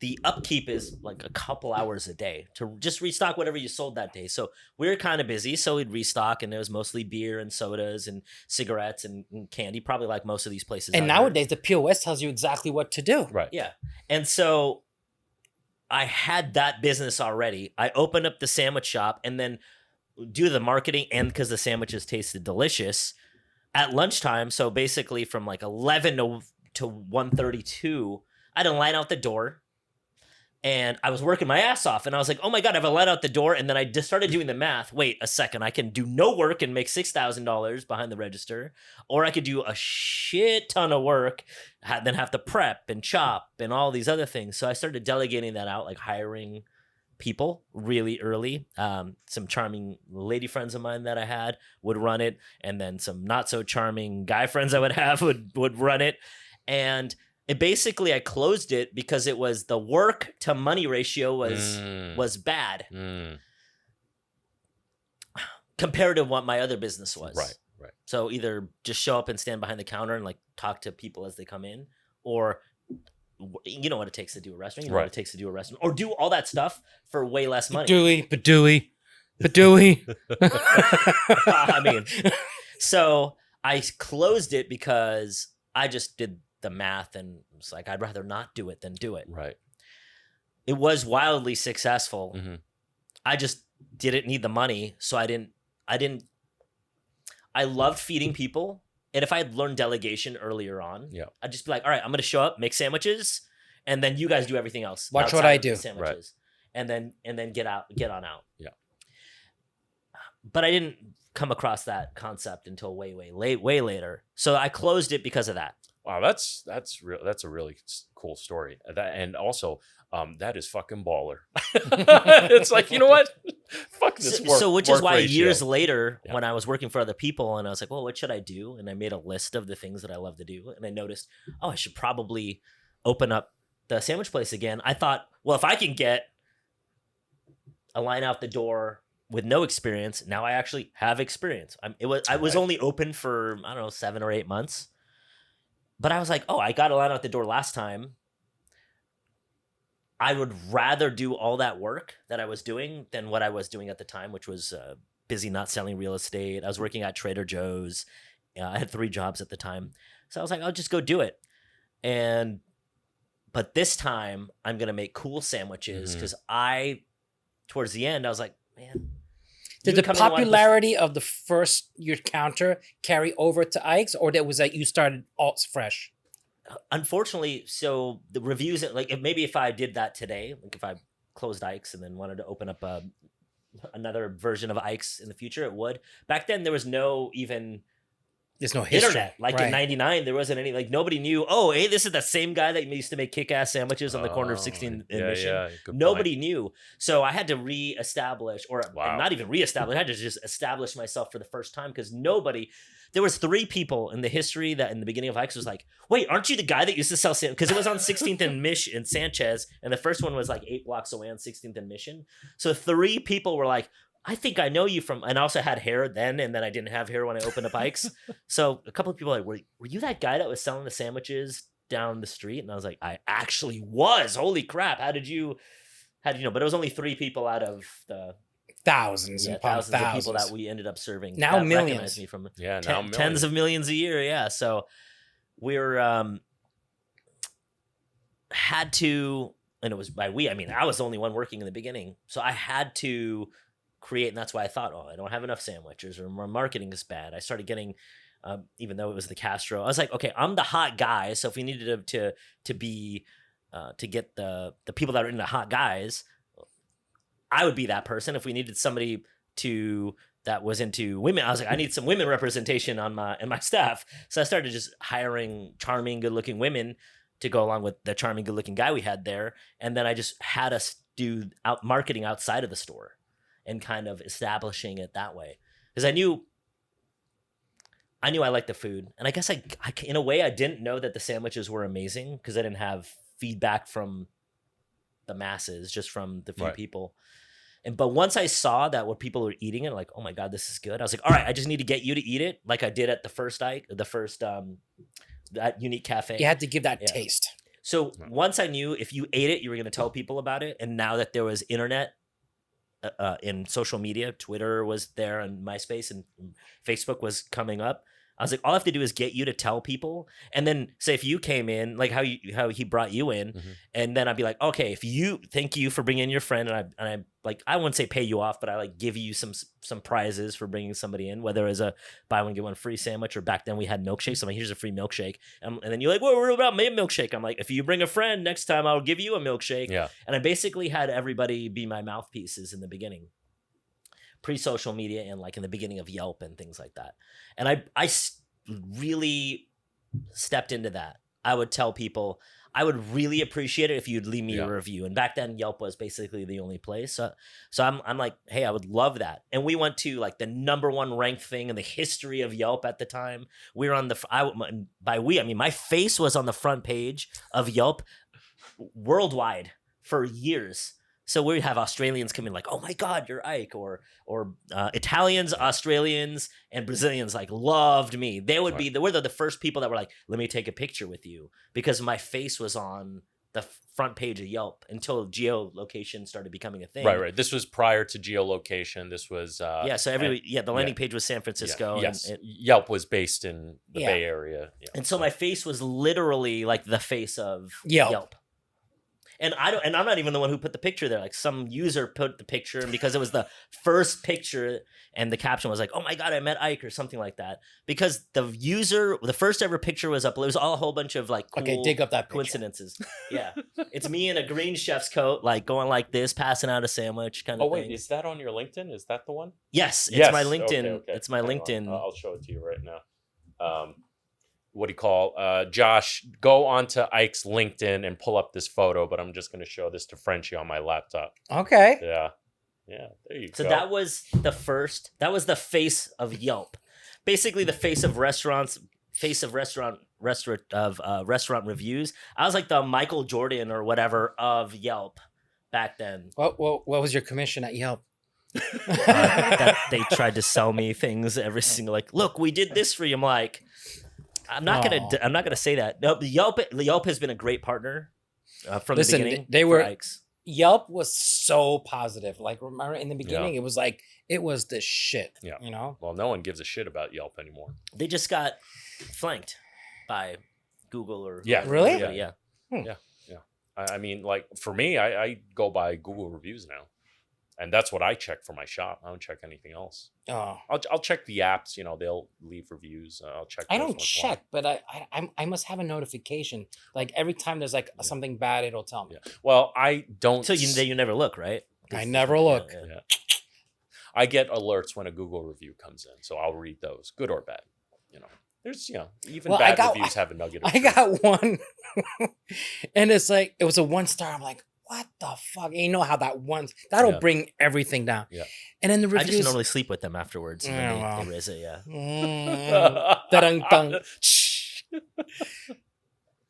the upkeep is like a couple hours a day to just restock whatever you sold that day. So we were kind of busy, so we'd restock, and it was mostly beer and sodas and cigarettes and candy, probably like most of these places. And nowadays, the POS tells you exactly what to do. Right. Yeah. And so I had that business already. I opened up the sandwich shop and then do the marketing, and because the sandwiches tasted delicious at lunchtime. So basically from like 11 to 1:32, I had to line out the door. And I was working my ass off, and I was like, oh my God, I have a line out the door. And then I just started doing the math. Wait a second, I can do no work and make $6,000 behind the register, or I could do a shit ton of work, then have to prep and chop and all these other things. So I started delegating that out, like hiring people really early. Some charming lady friends of mine that I had would run it, and then some not so charming guy friends I would have would run it. And it basically, I closed it because it was the work to money ratio was bad compared to what my other business was. Right. So either just show up and stand behind the counter and like talk to people as they come in, or you know what it takes to do a restaurant. You know what it takes to do a restaurant, or do all that stuff for way less money. Badooey. I mean, so I closed it because I just did the math and was like, I'd rather not do it than do it. Right. It was wildly successful. Mm-hmm. I just didn't need the money, so I loved feeding people, and if I had learned delegation earlier on, I'd just be like, all right, I'm gonna show up, make sandwiches, and then you guys do everything else. Watch what I do. Sandwiches. And then get on out. Yeah. But I didn't come across that concept until way later. So I closed it because of that. Wow, that's a really cool story. And also, that is fucking baller. It's like, you know what? Fuck this work. So which is why ratio. years later, when I was working for other people, and I was like, well, what should I do? And I made a list of the things that I love to do, and I noticed, oh, I should probably open up the sandwich place again. I thought, well, if I can get a line out the door with no experience, now I actually have experience. I was only open for, I don't know, 7 or 8 months. But I was like, oh, I got a line out the door last time. I would rather do all that work that I was doing than what I was doing at the time, which was busy not selling real estate. I was working at Trader Joe's. I had 3 jobs at the time. So I was like, I'll just go do it. But this time, I'm going to make cool sandwiches because towards the end, I was like, man. Did you the come in and wanted to- popularity of the first your counter carry over to Ike's, or that was that you started all fresh? Unfortunately, so the reviews, like maybe if I did that today, like if I closed Ike's and then wanted to open up another version of Ike's in the future, it would. Back then, there was no even There's no history. internet. Like in '99, there wasn't any. Like nobody knew. Oh, hey, this is the same guy that used to make kick-ass sandwiches on the corner of 16th and Mission. Good Nobody knew. So I had to reestablish, or Wow. not even reestablish. I had to just establish myself for the first time because nobody. There was 3 people in the history that in the beginning of Ike's was like, wait, aren't you the guy that used to sell sandwiches? Because it was on 16th and Mission in Sanchez, and the first one was like 8 blocks away on 16th and Mission. So 3 people were like, I think I know you from, and I also had hair then, and then I didn't have hair when I opened up Ike's. So a couple of people were like, were you that guy that was selling the sandwiches down the street? And I was like, I actually was. Holy crap! How did you know? But it was only 3 people out of the Thousands and upon thousands of thousands. people that we ended up serving. Now that millions. recognized me from Yeah, now tens millions. of millions a year. Yeah, so we're had to, and it was by we. I mean, I was the only one working in the beginning, so I had to create, and that's why I thought, oh, I don't have enough sandwiches, or my marketing is bad. I started getting, even though it was the Castro, I was like, okay, I'm the hot guy, so if we needed to be to get the people that are into hot guys, I would be that person. If we needed somebody that was into women, I was like, I need some women representation in my staff. So I started just hiring charming, good-looking women to go along with the charming, good-looking guy we had there, and then I just had us do marketing outside of the store and kind of establishing it that way, because I knew I liked the food, and I guess I in a way I didn't know that the sandwiches were amazing because I didn't have feedback from the masses, just from the few people. But once I saw that what people were eating it, like, oh my God, this is good. I was like, all right, I just need to get you to eat it like I did at the first that Unique Cafe. You had to give that taste. So once I knew if you ate it, you were going to tell people about it. And now that there was internet in social media, Twitter was there and MySpace and Facebook was coming up, I was like, all I have to do is get you to tell people. And then say if you came in, like how he brought you in, and then I'd be like, okay, thank you for bringing in your friend, and I like, I wouldn't say pay you off, but I like give you some prizes for bringing somebody in, whether as a buy one get one free sandwich, or back then we had milkshakes. So I'm like, here's a free milkshake, and then you're like, what about me a milkshake? I'm like, if you bring a friend next time, I'll give you a milkshake. Yeah. And I basically had everybody be my mouthpieces in the beginning, pre-social media, and like in the beginning of Yelp and things like that. And I really stepped into that. I would tell people, I would really appreciate it if you'd leave me a review. And back then Yelp was basically the only place. So I'm like, hey, I would love that. And we went to like the #1 ranked thing in the history of Yelp at the time. We were on by we, I mean, my face was on the front page of Yelp worldwide for years. So we have Australians come in like, oh my God, you're Ike, or Italians, Australians, and Brazilians like loved me. They would be were the first people that were like, let me take a picture with you, because my face was on the front page of Yelp until geolocation started becoming a thing. Right. This was prior to geolocation. This was So the landing page was San Francisco. Yes. And Yelp was based in the Bay Area. Yeah. And so my face was literally like the face of Yelp. And I'm not even the one who put the picture there. Like some user put the picture, and because it was the first picture and the caption was like, oh my God, I met Ike, or something like that. Because the first ever picture was up. It was all a whole bunch of like cool dig up that picture. coincidences. Yeah. It's me in a green chef's coat, like going like this, passing out a sandwich kind of thing. Oh wait, is that on your LinkedIn? Is that the one? Yes, it's my LinkedIn. Okay. It's my LinkedIn. I'll show it to you right now. What do you call Josh, go onto Ike's LinkedIn and pull up this photo, but I'm just going to show this to Frenchy on my laptop. Okay. Yeah, there you go. So that was the face of Yelp. Basically the face of restaurant reviews. I was like the Michael Jordan or whatever of Yelp back then. What was your commission at Yelp? That they tried to sell me things every single, like, look, we did this for you. I'm like, I'm not gonna say that. No, Yelp has been a great partner from the beginning. They were Yelp was so positive. Like, remember in the beginning, it was like it was the shit. Yeah, you know. Well, no one gives a shit about Yelp anymore. They just got flanked by Google or really? Yeah. I mean, like for me, I go by Google reviews now. And that's what I check for my shop. I don't check anything else. Oh, I'll check the apps. They'll leave reviews. I'll check. I those don't once in a while. check, but I must have a notification. Like every time there's like something bad, it'll tell me. Yeah. Well, I don't. So you never look, right? I never look. Yeah. I get alerts when a Google review comes in, so I'll read those, good or bad. There's even Well, bad reviews have a nugget. I got one, and it's like it was a 1 star. I'm like, what the fuck? And you know how that'll Yeah. bring everything down. Yeah. And then the I reviews. just normally sleep with them afterwards. And then Yeah, they raise it, yeah. Da-dun-dun.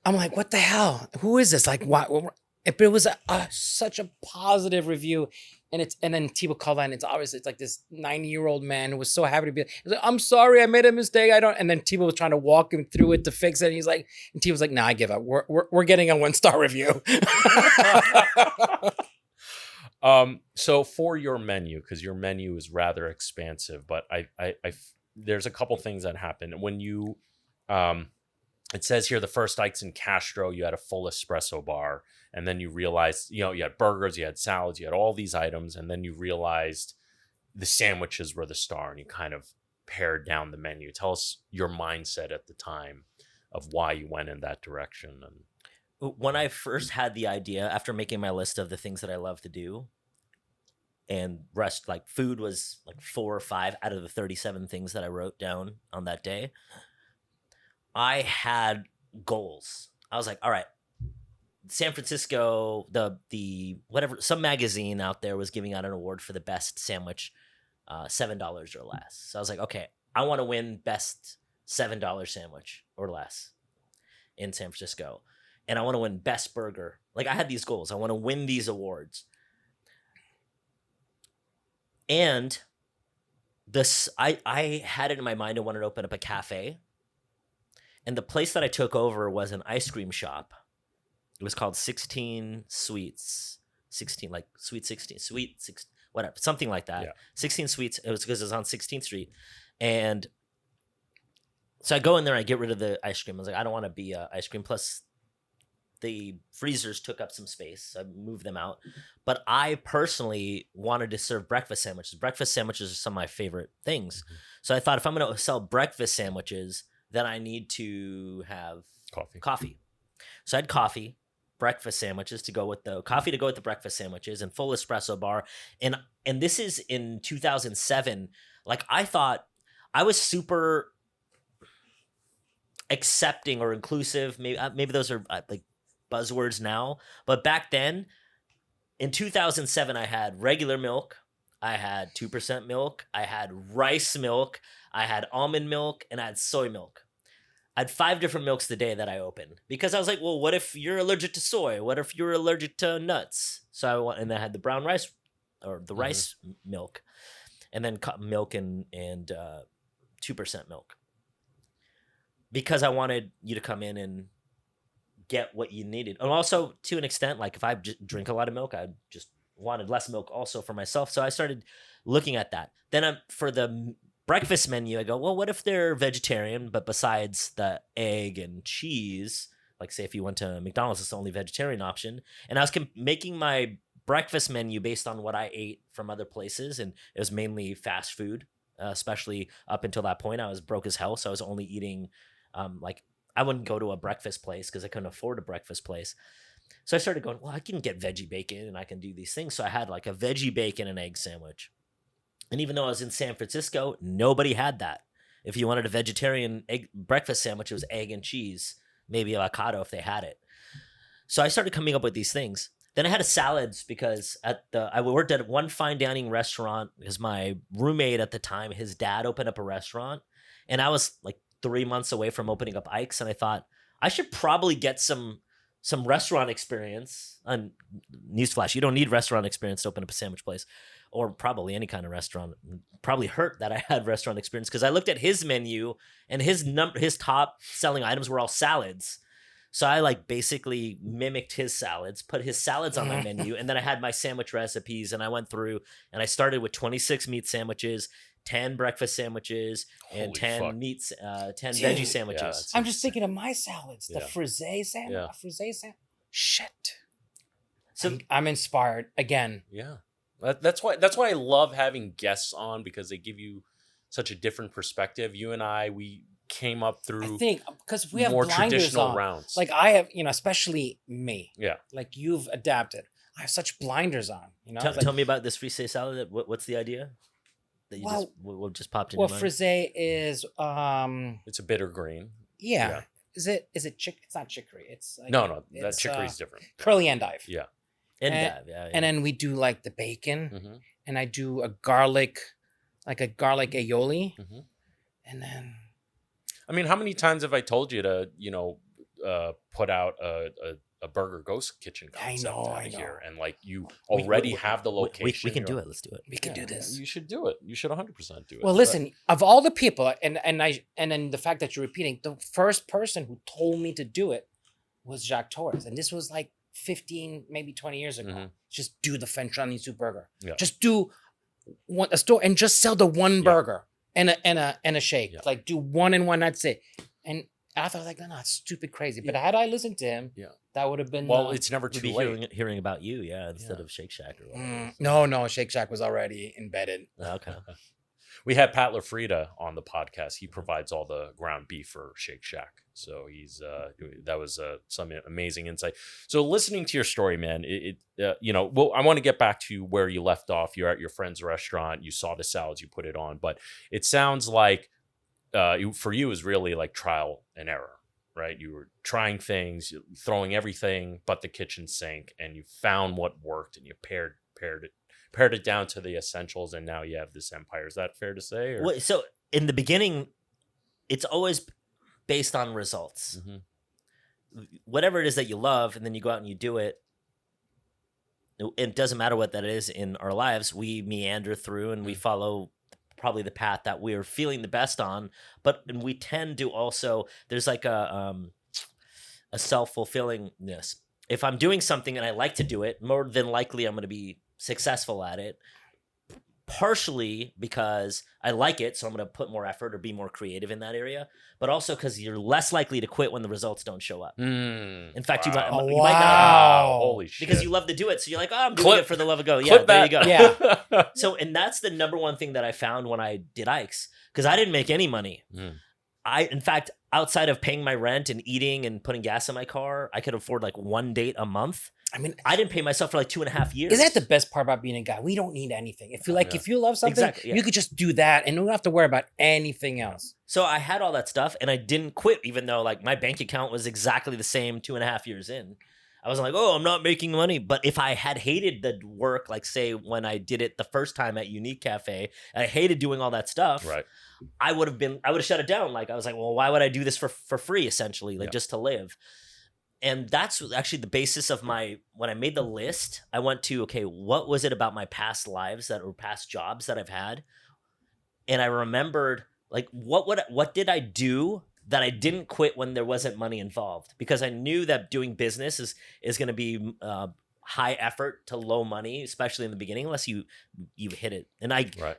I'm like, what the hell? Who is this? Like, what? But it was such a positive review, and then T will call that, and it's obviously it's like this 90-year-old man who was so happy to be. He's like, I'm sorry, I made a mistake. I don't. And then T was trying to walk him through it to fix it. And he's like, and T was like, nah, I give up. We're getting a 1 star review. So for your menu, because your menu is rather expansive, but there's a couple things that happen when you. It says here the first Ike's in Castro, you had a full espresso bar, and then you realized, you had burgers, you had salads, you had all these items, and then you realized the sandwiches were the star, and you kind of pared down the menu. Tell us your mindset at the time of why you went in that direction. And When I first had the idea, after making my list of the things that I love to do, and food was like 4 or 5 out of the 37 things that I wrote down on that day, I had goals. I was like, all right, San Francisco, the whatever, some magazine out there was giving out an award for the best sandwich, $7 or less. So I was like, okay, I want to win best $7 sandwich or less in San Francisco. And I want to win best burger. Like I had these goals. I want to win these awards. And I had it in my mind I wanted to open up a cafe. And the place that I took over was an ice cream shop. It was called 16 Sweets. 16, like Sweet 16, Sweet 6, whatever, something like that. Yeah. 16 Sweets. It was because it was on 16th Street. And so I go in there, I get rid of the ice cream. I was like, I don't want to be ice cream. Plus, the freezers took up some space. So I moved them out. But I personally wanted to serve breakfast sandwiches. Breakfast sandwiches are some of my favorite things. Mm-hmm. So I thought if I'm going to sell breakfast sandwiches, then I need to have coffee. So I had coffee, breakfast sandwiches to go with the coffee to go with the breakfast sandwiches, and full espresso bar. And this is in 2007. Like I thought I was super accepting or inclusive. Maybe those are like buzzwords now, but back then in 2007, I had regular milk. I had 2% milk. I had rice milk. I had almond milk, and I had soy milk. I had 5 different milks the day that I opened because I was like, well, what if you're allergic to soy? What if you're allergic to nuts? And I had the brown rice or the rice milk, and then milk and 2% milk because I wanted you to come in and get what you needed. And also to an extent, like if I just drink a lot of milk, I just wanted less milk also for myself. So I started looking at that. Then for the breakfast menu, I go, well, what if they're vegetarian, but besides the egg and cheese, like say if you went to McDonald's, it's the only vegetarian option. And I was making my breakfast menu based on what I ate from other places. And it was mainly fast food, especially up until that point. I was broke as hell. So I was only eating, I wouldn't go to a breakfast place because I couldn't afford a breakfast place. So I started going, well, I can get veggie bacon and I can do these things. So I had like a veggie bacon and egg sandwich. And even though I was in San Francisco, nobody had that. If you wanted a vegetarian egg breakfast sandwich, it was egg and cheese, maybe avocado if they had it. So I started coming up with these things. Then I had a salads because I worked at one fine dining restaurant because my roommate at the time, his dad opened up a restaurant. And I was like 3 months away from opening up Ike's. And I thought I should probably get some restaurant experience. And newsflash, you don't need restaurant experience to open up a sandwich place. Or probably any kind of restaurant. Probably hurt that I had restaurant experience because I looked at his menu and his top selling items were all salads. So I basically mimicked his salads, put his salads on my menu, and then I had my sandwich recipes and I went through and I started with 26 meat sandwiches, 10 breakfast sandwiches, and 10 meats, 10 veggie sandwiches. I'm just thinking of my salads, the frisee sandwich, Shit. So I'm inspired again. Yeah. That's why I love having guests on, because they give you such a different perspective. You and we came up I through think because we have more blinders traditional on. rounds. Like I have, especially me. Yeah. Like you've adapted. I have such blinders on. Tell me about this frisee salad. What's the idea? That you just popped in your mind? Frisee is it's a bitter green. Yeah. Is it chick? It's not chicory. It's like, no. That chicory is different. Curly endive. Yeah. Endive. Yeah. And then we do like the bacon, Mm-hmm. and I do a garlic aioli, Mm-hmm. and then. I mean, how many times have I told you to, put out a Burger Ghost Kitchen concept I know. here, and like you already have the location. We can do it. Let's do it. We can do this. You should do it. You should 100% do it. Well, listen, of all the people, and then the fact that you're repeating, the first person who told me to do it was Jacques Torres, and this was like 15, maybe 20 years ago. Mhm. Just do the French onion soup burger. Yeah. Just do a store and just sell the one burger and a shake. Yeah. Like do one and one. That's it. And after I was like, no, it's stupid crazy. But had I listened to him, that would have been. Well, it's never We'd too be late. hearing about you, instead of Shake Shack or whatever. No, Shake Shack was already embedded. Okay. We had Pat LaFrida on the podcast. He provides all the ground beef for Shake Shack. So he's that was some amazing insight. So listening to your story, man, well, I want to get back to where you left off. You're at your friend's restaurant. You saw the salads, you put it on, but it sounds like for you is really like trial and error, right? You were trying things, throwing everything but the kitchen sink, and you found what worked, and you pared it down to the essentials, and now you have this empire. Is that fair to say? Or? Well, so in the beginning, it's always based on results. Mm-hmm. Whatever it is that you love, and then you go out and you do it. It doesn't matter what that is in our lives. We meander through and we follow probably the path that we're feeling the best on. But we tend to also, there's like a self-fulfillingness. If I'm doing something and I like to do it, more than likely I'm going to be successful at it. Partially because I like it, so I'm going to put more effort or be more creative in that area, but also because you're less likely to quit when the results don't show up. In fact, you might not. Holy shit. Because you love to do it, so you're like, oh, I'm doing it for the love of go. Yeah, there you go. Yeah. So, and that's the number one thing that I found when I did Ike's, because I didn't make any money. In fact, outside of paying my rent and eating and putting gas in my car, I could afford like one date a month. I mean, I didn't pay myself for like 2.5 years. Isn't that the best part about being a guy? We don't need anything. If you love something, you could just do that and you don't have to worry about anything else. So I had all that stuff and I didn't quit, even though like my bank account was exactly the same 2.5 years in. I was like, oh, I'm not making money. But if I had hated the work, like say when I did it the first time at Unique Cafe, I hated doing all that stuff. Right. I would have shut it down. Like I was like, well, why would I do this for free, essentially, like just to live? And that's actually the basis of when I made the list, I went to, okay, what was it about my past lives or past jobs that I've had? And I remembered like, what did I do that I didn't quit when there wasn't money involved? Because I knew that doing business is going to be high effort to low money, especially in the beginning, unless you hit it. And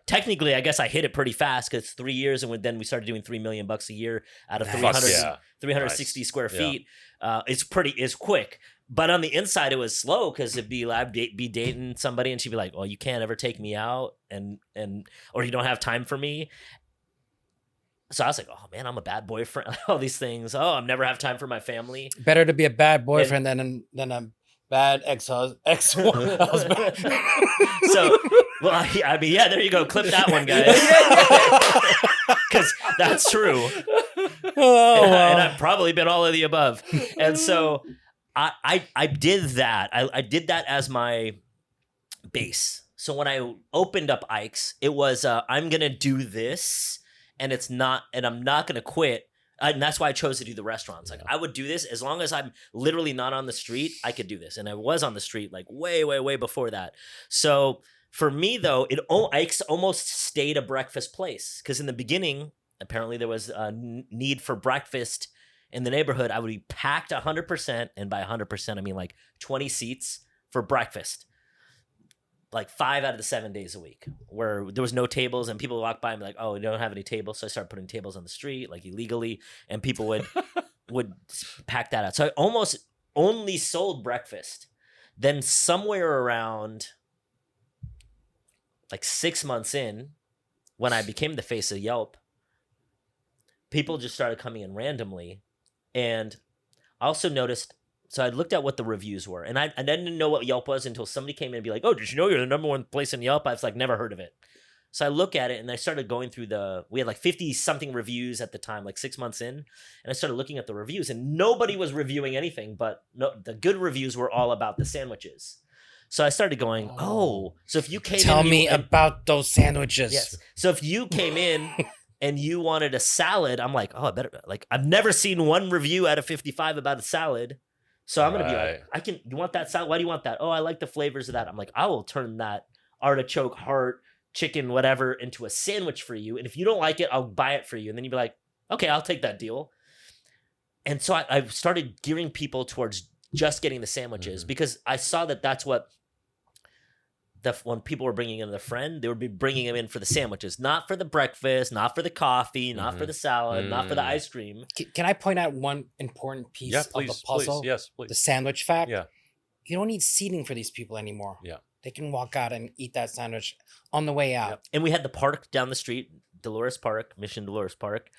technically, I guess I hit it pretty fast because 3 years, and then we started doing $3 million a year out of 360 square feet. It's quick. But on the inside, it was slow because I'd be dating somebody, and she'd be like, "Oh, you can't ever take me out, or you don't have time for me." So I was like, "Oh man, I'm a bad boyfriend." All these things. Oh, I never have time for my family. Better to be a bad boyfriend than a bad ex-husband. So, well, I mean, yeah, there you go. Clip that one, guys. Because that's true. And I've probably been all of the above. And so I did that. I did that as my base. So when I opened up Ike's, it was, I'm going to do this and I'm not going to quit. And that's why I chose to do the restaurants. Like I would do this as long as I'm literally not on the street. I could do this, and I was on the street like way, way, way before that. So for me, though, Ike's almost stayed a breakfast place because in the beginning, apparently there was a need for breakfast in the neighborhood. I would be packed 100%, and by 100%, I mean like 20 seats for breakfast. Like 5 out of the 7 days a week where there was no tables and people would walk by and be like, oh, we don't have any tables. So I started putting tables on the street like illegally and people would pack that out. So I almost only sold breakfast. Then somewhere around like 6 months in, when I became the face of Yelp, people just started coming in randomly. And I also noticed, so I looked at what the reviews were, and I didn't know what Yelp was until somebody came in and be like, oh, did you know you're the number one place in Yelp? I was like, never heard of it. So I look at it and I started going through we had like 50 something reviews at the time, like 6 months in. And I started looking at the reviews and nobody was reviewing anything, but no, the good reviews were all about the sandwiches. So I started going, so if you came Tell in. me about those sandwiches. Yes. So if you came in and you wanted a salad, I'm like, oh, I better, like, I've never seen one review out of 55 about a salad. So I'm going to be like, you want that salad? Why do you want that? Oh, I like the flavors of that. I'm like, I will turn that artichoke, heart, chicken, whatever, into a sandwich for you. And if you don't like it, I'll buy it for you. And then you'd be like, okay, I'll take that deal. And so I started gearing people towards just getting the sandwiches because I saw that that's what when people were bringing in their friend, they would be bringing them in for the sandwiches, not for the breakfast, not for the coffee, not for the salad, not for the ice cream. Can I point out one important piece of the puzzle? Please. Yes, please. The sandwich fact. Yeah. You don't need seating for these people anymore. Yeah. They can walk out and eat that sandwich on the way out. Yep. And we had the park down the street, Mission Dolores Park.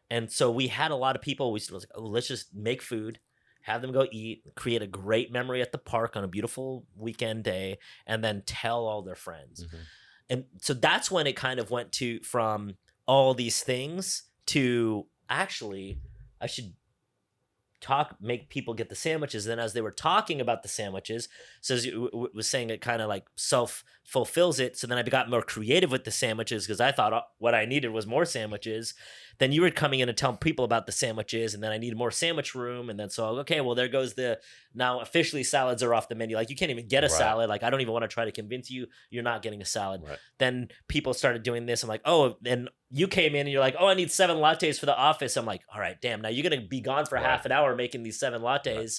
And so we had a lot of people. We was like, oh, let's just make food, have them go eat, create a great memory at the park on a beautiful weekend day, and then tell all their friends. And so that's when it kind of went from all these things to actually, I should make people get the sandwiches. Then as they were talking about the sandwiches, so as you was saying, it kind of like self-fulfills it. So then I got more creative with the sandwiches because I thought what I needed was more sandwiches. Then you were coming in and telling people about the sandwiches, and then I needed more sandwich room. And then so, okay, well, there goes now officially salads are off the menu. Like you can't even get a salad. Like I don't even want to try to convince you you're not getting a salad. Right. Then people started doing this. I'm like, oh, and you came in and you're like, oh, I need 7 lattes for the office. I'm like, all right, damn, now you're going to be gone for half an hour making these 7 lattes. Right.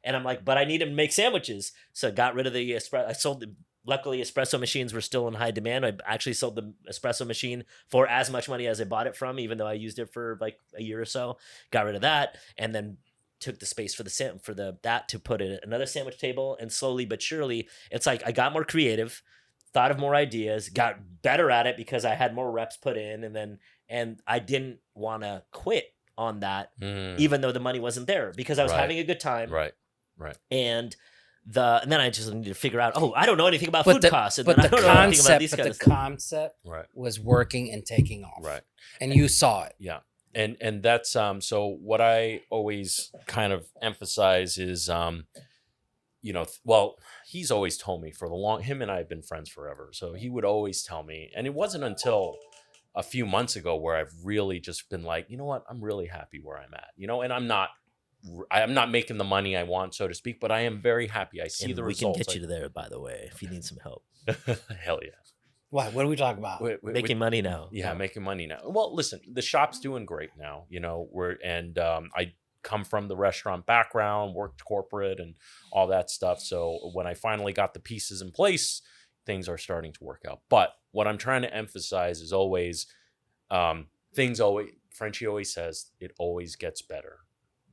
And I'm like, but I need to make sandwiches. So I got rid of the espresso. I sold luckily, espresso machines were still in high demand. I actually sold the espresso machine for as much money as I bought it from, even though I used it for like a year or so. Got rid of that, and then took the space for that to put in another sandwich table. And slowly but surely, it's like I got more creative, thought of more ideas, got better at it because I had more reps put in, and I didn't want to quit on that, even though the money wasn't there because I was having a good time. Right. And then I just needed to figure out, I don't know anything about food costs. But the concept was working and taking off. Right. And you saw it. Yeah. And that's so what I always kind of emphasize is he's always told me him and I have been friends forever. So he would always tell me, and it wasn't until a few months ago where I've really just been like, you know what, I'm really happy where I'm at, and I'm not making the money I want, so to speak, but I am very happy. I see the results. We can get you to there, by the way, if you need some help. Hell yeah. What are we talking about? Making money now. Yeah, making money now. Well, listen, the shop's doing great now. I come from the restaurant background, worked corporate and all that stuff. So when I finally got the pieces in place, things are starting to work out. But what I'm trying to emphasize is always, Frenchy always says, it always gets better.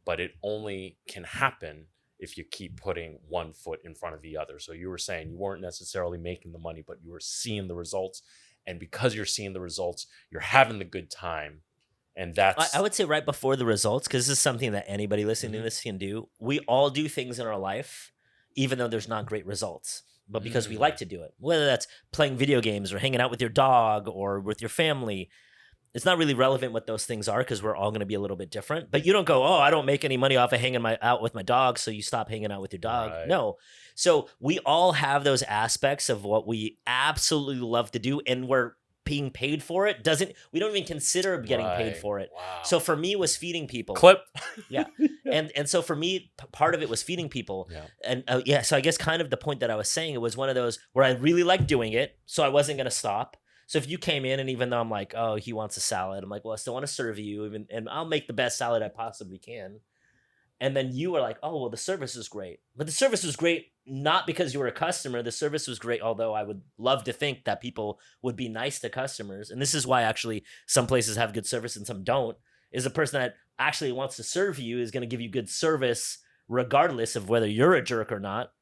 But it only can happen if you keep putting one foot in front of the other. So you were saying you weren't necessarily making the money, but you were seeing the results. And because you're seeing the results, you're having the good time. And that's... I would say right before the results, because this is something that anybody listening to this can do. We all do things in our life, even though there's not great results. But because we like to do it, whether that's playing video games or hanging out with your dog or with your family, it's not really relevant what those things are because we're all going to be a little bit different. But you don't go, I don't make any money off of hanging out with my dog, so you stop hanging out with your dog. Right. No. So we all have those aspects of what we absolutely love to do, and we're being paid for it. We don't even consider getting paid for it. Wow. So for me, it was feeding people. Clip. Yeah. And so for me, part of it was feeding people. Yeah. And so I guess kind of the point that I was saying, it was one of those where I really liked doing it, so I wasn't going to stop. So if you came in and even though I'm like, he wants a salad, I'm like, well, I still want to serve you, and I'll make the best salad I possibly can. And then you were like, well, the service is great. But the service was great not because you were a customer. The service was great, although I would love to think that people would be nice to customers. And this is why actually some places have good service and some don't, is the person that actually wants to serve you is going to give you good service regardless of whether you're a jerk or not.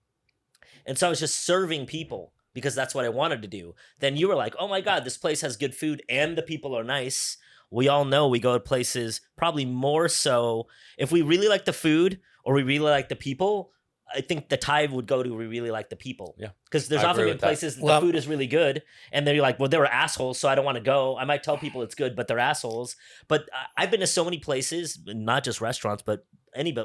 And so I was just serving people because that's what I wanted to do. Then you were like, oh my God, this place has good food and the people are nice. We all know we go to places probably more so if we really like the food or we really like the people. I think the tide would go to we really like the people. Yeah. Because there's I often agree been with that. places that Well- the food is really good and they're like, well, they were assholes, so I don't want to go. I might tell people it's good, but they're assholes. But I've been to so many places, not just restaurants, but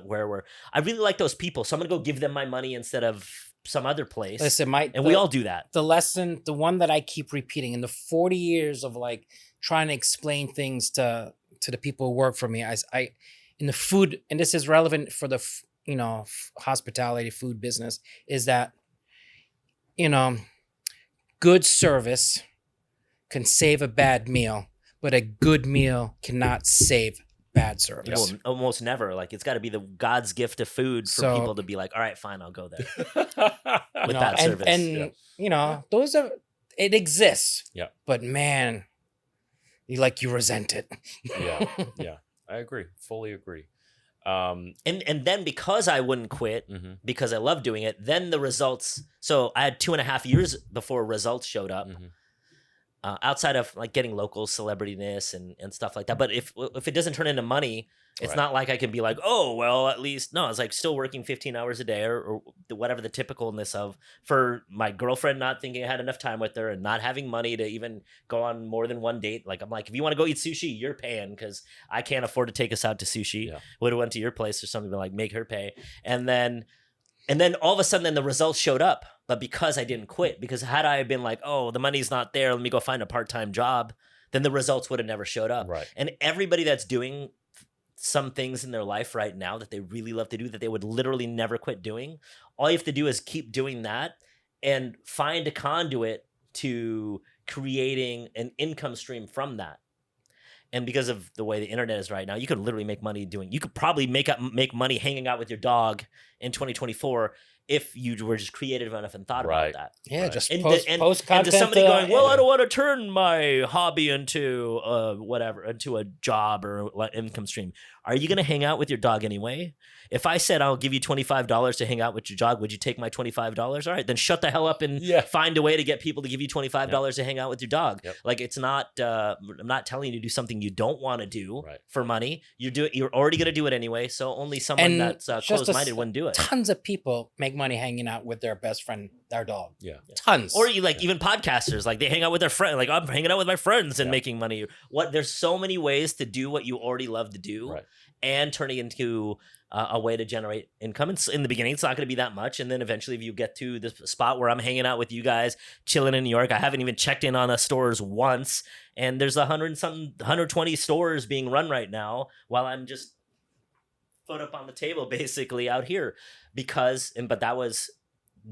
where I really like those people. So I'm going to go give them my money instead of some other place. Listen, we all do that. The lesson, the one that I keep repeating in the 40 years of like trying to explain things to the people who work for me, I in the food, and this is relevant for the hospitality food business, is that good service can save a bad meal, but a good meal cannot save bad service. Well, almost never. Like it's got to be the God's gift of food for So- people to be like, all right, fine, I'll go there with You know, that service. and those are, it exists. Yeah. But man, you resent it. Yeah, I agree. Fully agree. And then because I wouldn't quit, Mhm. because I love doing it, then the results. So I had 2.5 years before results showed up. Mhm. Outside of like getting local celebrityness and stuff like that. But if it doesn't turn into money, it's Right. not like I can be like, oh, well, at least, no, it's like still working 15 hours a day or whatever the typicalness of, for my girlfriend not thinking I had enough time with her and not having money to even go on more than one date. Like, I'm like, if you want to go eat sushi, you're paying because I can't afford to take us out to sushi. Yeah. Would have went to your place or something, but like make her pay. And then all of a sudden, then the results showed up. But because I didn't quit, because had I been like, oh, the money's not there, let me go find a part-time job, then the results would have never showed up. Right. And everybody that's doing some things in their life right now that they really love to do, that they would literally never quit doing, all you have to do is keep doing that and find a conduit to creating an income stream from that. And because of the way the internet is right now, you could literally make money you could probably make money hanging out with your dog in 2024 if you were just creative enough and thought Right. about that. Yeah, Right. just And post and content. to somebody going, well, yeah. I don't want to turn my hobby into into a job or income stream. Are you going to hang out with your dog anyway? If I said I'll give you $25 to hang out with your dog, would you take my $25? All right, then shut the hell up and Yeah. find a way to get people to give you $25 to hang out with your dog. Yep. Like it's not. I'm not telling you to do something you don't want to do Right. for money. You're already going to do it anyway. So only someone And that's just closed-minded wouldn't do it. Tons of people make money hanging out with their best friend, their dog. Yeah. Tons. Or you even podcasters, like they hang out with their friends. Like I'm hanging out with my friends and Yeah. making money. There's so many ways to do what you already love to do, Right. and turning into a way to generate income. In the beginning, it's not going to be that much, and then eventually, if you get to the spot where I'm hanging out with you guys, chilling in New York, I haven't even checked in on a stores once, and there's 120 stores being run right now, while I'm just foot up on the table, basically out here, but that was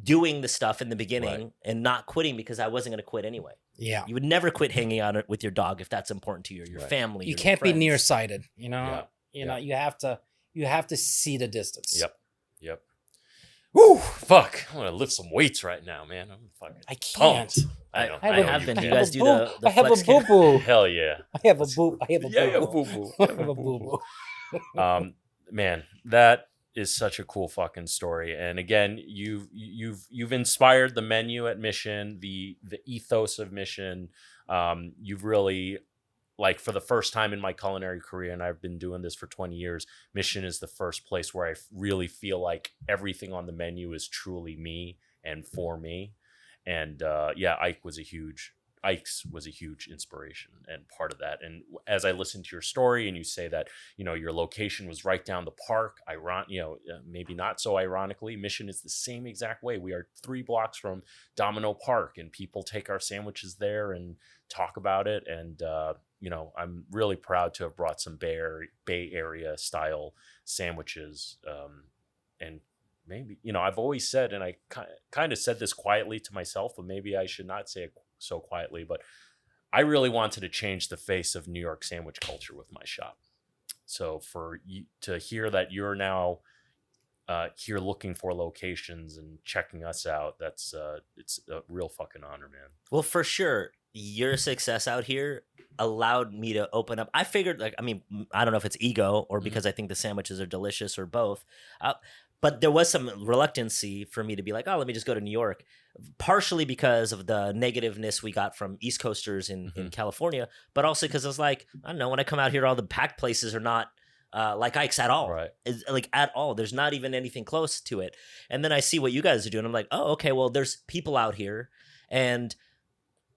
doing the stuff in the beginning Right. and not quitting because I wasn't going to quit anyway. yeah. You would never quit hanging out with your dog if that's important to you, or your Right. family. You or your can't be friends. nearsighted. Yeah. You have to see the distance. Yep. Woo! Fuck. I'm gonna lift some weights right now, man. I'm fucking I can't. pumped. I know. I I have have you been. can. You guys do I the have a flex boo cam. boo. Hell yeah. I have a boo. I have a Yeah, boo. boo boo. I have a boo boo. Man, that is such a cool fucking story. And again, you've inspired the menu at Mission, the ethos of Mission. You've really, like, for the first time in my culinary career, and I've been doing this for 20 years, Mission is the first place where I really feel like everything on the menu is truly me and for me. And Ike's was a huge inspiration and part of that. And as I listened to your story and you say that, your location was right down the park, maybe not so ironically, Mission is the same exact way. We are 3 blocks from Domino Park, and people take our sandwiches there and talk about it. And, I'm really proud to have brought some Bay Area style sandwiches. And maybe, I've always said, and I kind of said this quietly to myself, but maybe I should not say it so quietly, but I really wanted to change the face of New York sandwich culture with my shop. So for you to hear that you're now here looking for locations and checking us out, it's a real fucking honor, man. Well, for sure, your success out here allowed me to open up. I figured, I don't know if it's ego or because I think the sandwiches are delicious or both. but there was some reluctancy for me to be like, oh, let me just go to New York, partially because of the negativeness we got from East Coasters in California, but also because I was like, I don't know, when I come out here, all the packed places are not like Ike's at all. Right. Like at all. There's not even anything close to it. And then I see what you guys are doing. I'm like, oh, okay, well, there's people out here, and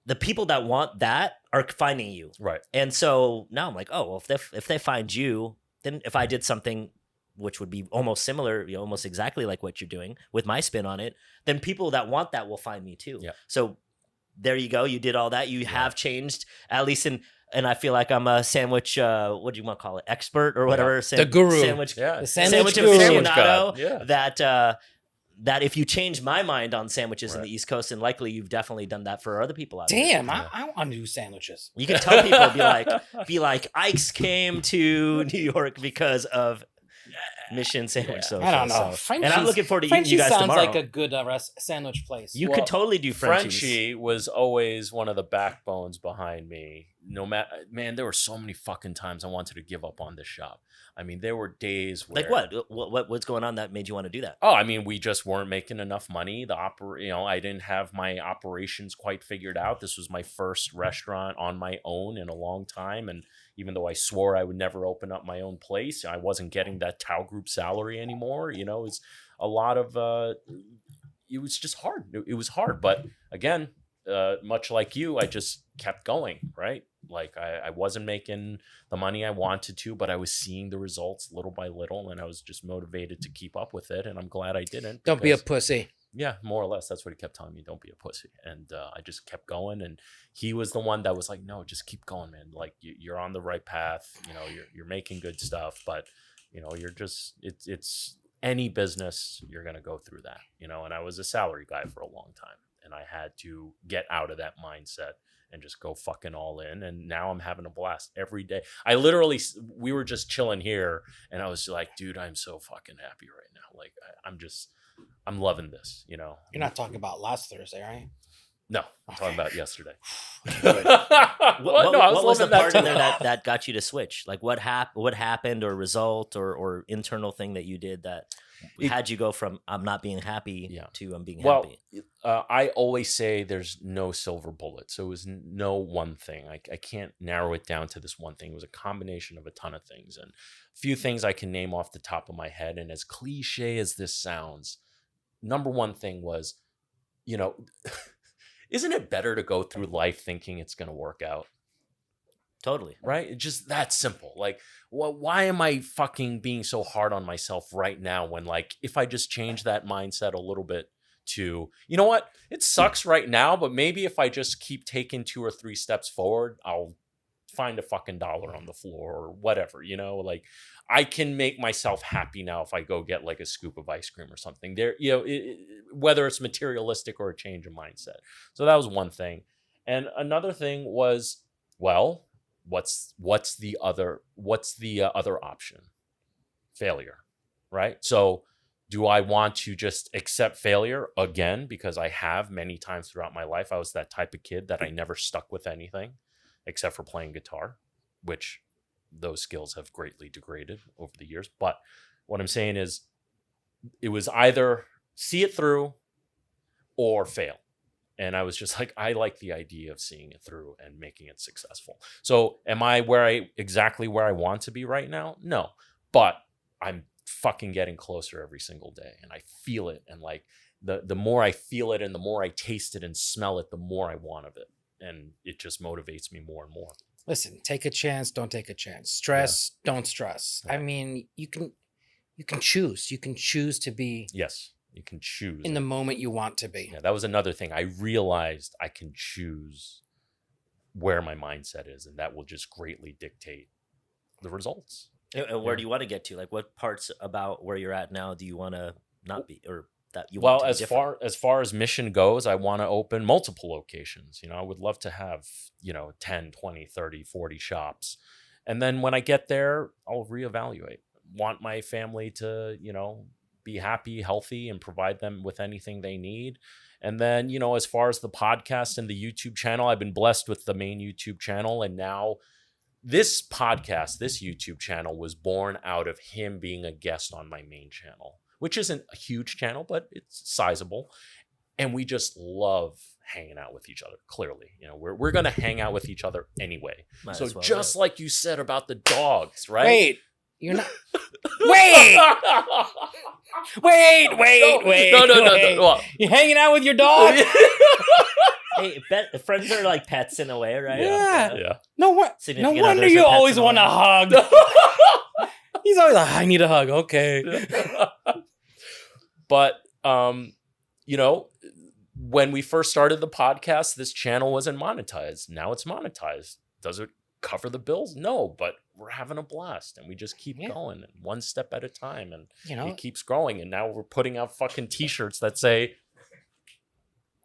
the people that want that are finding you. Right. And so now I'm like, oh, well, if they find you, then if I did something which would be almost similar, almost exactly like what you're doing with my spin on it, then people that want that will find me too. Yeah. So there you go. You did all that. You have changed, at least and I feel like I'm a sandwich, what do you want to call it? Expert or whatever. The guru. Sandwich, Yeah. The sandwich guru. aficionado. Yeah. That if you change my mind on sandwiches in the East Coast, and likely you've definitely done that for other people out there. Damn, I want to do sandwiches. You can tell people, be like, Ike's came to New York because of Mission Sandwich Social. I don't know. So, and I'm looking forward to eating you guys sounds tomorrow. like a good sandwich place. You could totally do Frenchy's. Frenchy was always one of the backbones behind me. No matter, man, there were so many fucking times I wanted to give up on this shop. I mean, there were days where, like what's going on that made you want to do that? Oh, I mean, we just weren't making enough money. I didn't have my operations quite figured out. This was my first restaurant on my own in a long time, and even though I swore I would never open up my own place, I wasn't getting that TSAO group salary anymore. It's a lot of it was just hard. It was hard, but again, much like you, I just kept going, right? Like I wasn't making the money I wanted to, but I was seeing the results little by little, and I was just motivated to keep up with it. And I'm glad I didn't. Don't be a pussy. Yeah, more or less. That's what he kept telling me. Don't be a pussy. And I just kept going. And he was the one that was like, no, just keep going, man. Like you're on the right path. You're making good stuff, but you're just, it's any business, you're going to go through that, and I was a salary guy for a long time, and I had to get out of that mindset and just go fucking all in. And now I'm having a blast every day. We were just chilling here, and I was like, dude, I'm so fucking happy right now. Like I'm loving this, You're not talking about last Thursday, right? No, I'm talking about yesterday. What was the part in there that got you to switch? Like what happened or result or internal thing that you did that had you go from I'm not being happy to I'm being happy? I always say there's no silver bullet. So it was no one thing. I can't narrow it down to this one thing. It was a combination of a ton of things, and a few things I can name off the top of my head. And as cliche as this sounds, number one thing was, isn't it better to go through life thinking it's going to work out? Totally. Right? It's just that simple. Like, why am I fucking being so hard on myself right now when, like, if I just change that mindset a little bit to, you know what? It sucks right now, but maybe if I just keep taking 2 or 3 steps forward, I'll find a fucking dollar on the floor or whatever, like I can make myself happy now if I go get like a scoop of ice cream or something there, whether it's materialistic or a change of mindset. So that was one thing. And another thing was, well, what's the other option? Failure, right? So do I want to just accept failure again? Because I have many times throughout my life. I was that type of kid that I never stuck with anything except for playing guitar, which those skills have greatly degraded over the years. But what I'm saying is it was either see it through or fail. And I was just like, I like the idea of seeing it through and making it successful. So am I exactly where I want to be right now? No, but I'm fucking getting closer every single day, and I feel it. And like the more I feel it and the more I taste it and smell it, the more I want of it. And it just motivates me more and more. Listen, take a chance, don't take a chance. Stress, don't stress. Yeah. I mean, you can choose. You can choose to be Yes, you can choose in the moment you want to be. Yeah, that was another thing. I realized I can choose where my mindset is, and that will just greatly dictate the results. And where do you want to get to? Like, what parts about where you're at now do you want to not be, or that you want to be different? as far as mission goes, I want to open multiple locations. I would love to have 10, 20, 30, 40 shops, and then when I get there, I'll reevaluate. Want my family to be happy, healthy, and provide them with anything they need. And then as far as the podcast and the YouTube channel, I've been blessed with the main YouTube channel, and now this podcast, this YouTube channel was born out of him being a guest on my main channel. which isn't a huge channel, but it's sizable. And we just love hanging out with each other. Clearly, we're going to hang out with each other anyway. Might So as well, just like you said about the dogs, right? Wait, you're not. Wait, wait. No. You're hanging out with your dog? Hey, friends are like pets in a way, right? Yeah. Yeah. No Significant wonder others you are pets always in a want to way. hug. He's always like, I need a hug. Okay. But when we first started the podcast, this channel wasn't monetized. Now it's monetized. Does it cover the bills? No, but we're having a blast, and we just keep going, and one step at a time, and it keeps growing. And now we're putting out fucking T-shirts that say,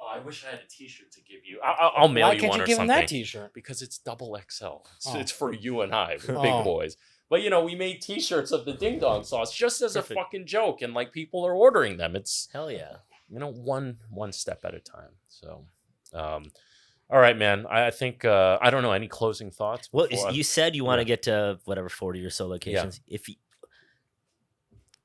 "Oh, I wish I had a T-shirt to give you. I'll mail Why you can't one you or give him something." that T-shirt? Because it's double XL. It's for you and I. We're big boys. But we made T-shirts of the Ding Dong sauce just as a fucking joke, and like people are ordering them. It's Hell yeah. one step at a time. So, all right, man. I think I don't know, any closing thoughts? Well, you said you want to get to whatever 40 or so locations. Yeah. If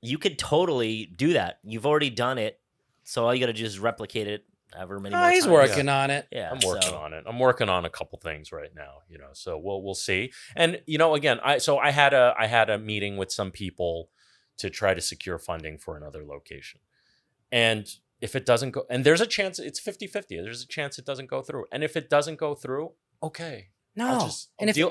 you could totally do that, you've already done it, so all you got to do is replicate it however many more times. He's working on it. Yeah, I'm working on it. I'm working on a couple things right now, so we'll see. And again, I had a meeting with some people to try to secure funding for another location. And if it doesn't go, and there's a chance it's 50-50, there's a chance it doesn't go through. And if it doesn't go through, okay. No.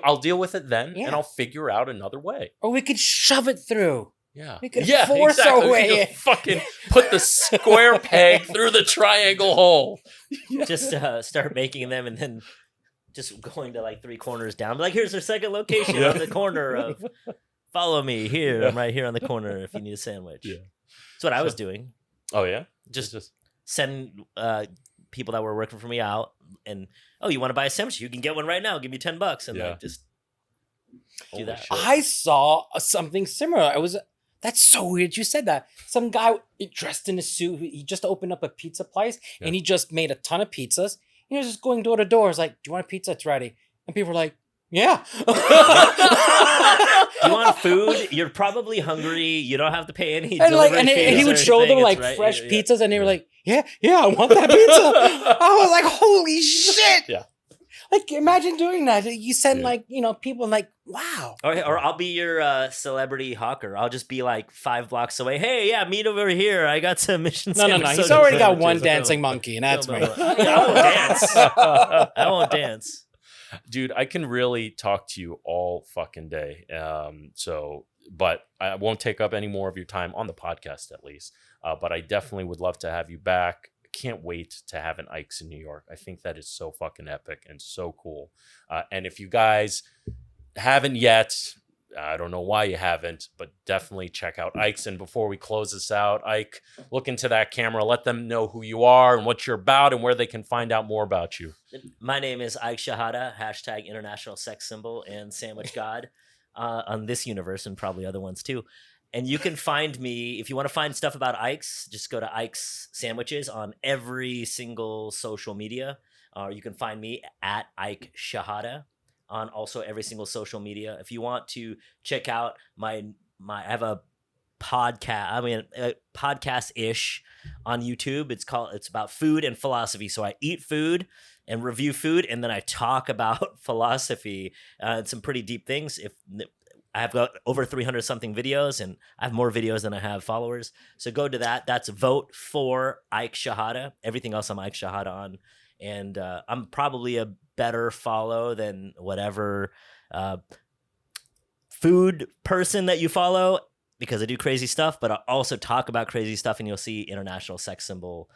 I'll deal with it then, and I'll figure out another way. Or we could shove it through. Yeah. We could force our way We in. could fucking put the square peg through the triangle hole. Just start making them, and then just going to like 3 corners down. Like, here's our second location on the corner of. Follow me here. I'm right here on the corner if you need a sandwich. Yeah. That's what I was doing. Oh yeah, just send people that were working for me out, and you want to buy a sandwich? You can get one right now. Give me $10, and like just do that. Shit. I saw something similar. That's so weird. You said that. Some guy dressed in a suit. He just opened up a pizza place, and he just made a ton of pizzas. He was just going door to door. He's like, "Do you want a pizza? It's ready." And people were like, "Yeah." You want food? You're probably hungry. You don't have to pay any. And he would show them like fresh pizzas, and they were like, "Yeah, I want that pizza." I was like, "Holy shit!" Yeah. Like, imagine doing that. You send people like, "Wow." Or I'll be your celebrity hawker. I'll just be like 5 blocks away. Hey, meet over here. I got some mission. No. He's already got one dancing monkey, and that's me. I won't dance. Dude, I can really talk to you all fucking day. But I won't take up any more of your time on the podcast, at least. But I definitely would love to have you back. Can't wait to have an Ike's in New York. I think that is so fucking epic and so cool. And if you guys haven't yet, I don't know why you haven't, but definitely check out Ike's. And before we close this out, Ike, look into that camera. Let them know who you are and what you're about and where they can find out more about you. My name is IKE SHEHADEH, # international sex symbol and sandwich god on this universe and probably other ones too. And you can find me, if you want to find stuff about Ike's, just go to Ike's Sandwiches on every single social media. You can find me at IKE SHEHADEH on also every single social media. If you want to check out I have a podcast-ish on YouTube. It's about food and philosophy. So I eat food and review food, and then I talk about philosophy and some pretty deep things. I've got over 300 something videos, and I have more videos than I have followers. So go to that. That's vote for IKE SHEHADEH. Everything else I'm IKE SHEHADEH on. And I'm probably a better follow than whatever food person that you follow, because I do crazy stuff, but I also talk about crazy stuff, and you'll see international sex symbol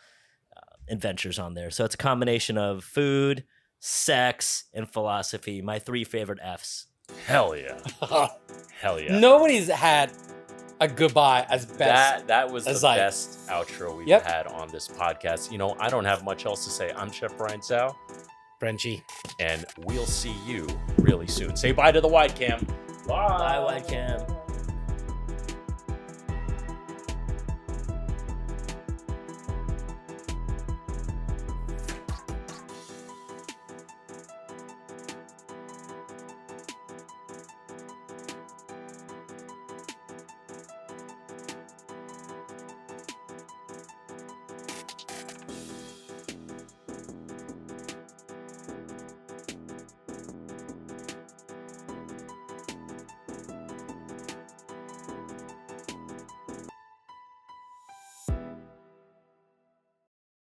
adventures on there. So it's a combination of food, sex, and philosophy. My 3 favorite Fs. Hell yeah. Hell yeah. Nobody's had a goodbye as best. That was the Ike. best outro we've had on this podcast. I don't have much else to say. I'm Chef BriantsAO. Frenchy. And we'll see you really soon. Say bye to the wide cam. Bye. Bye, wide cam.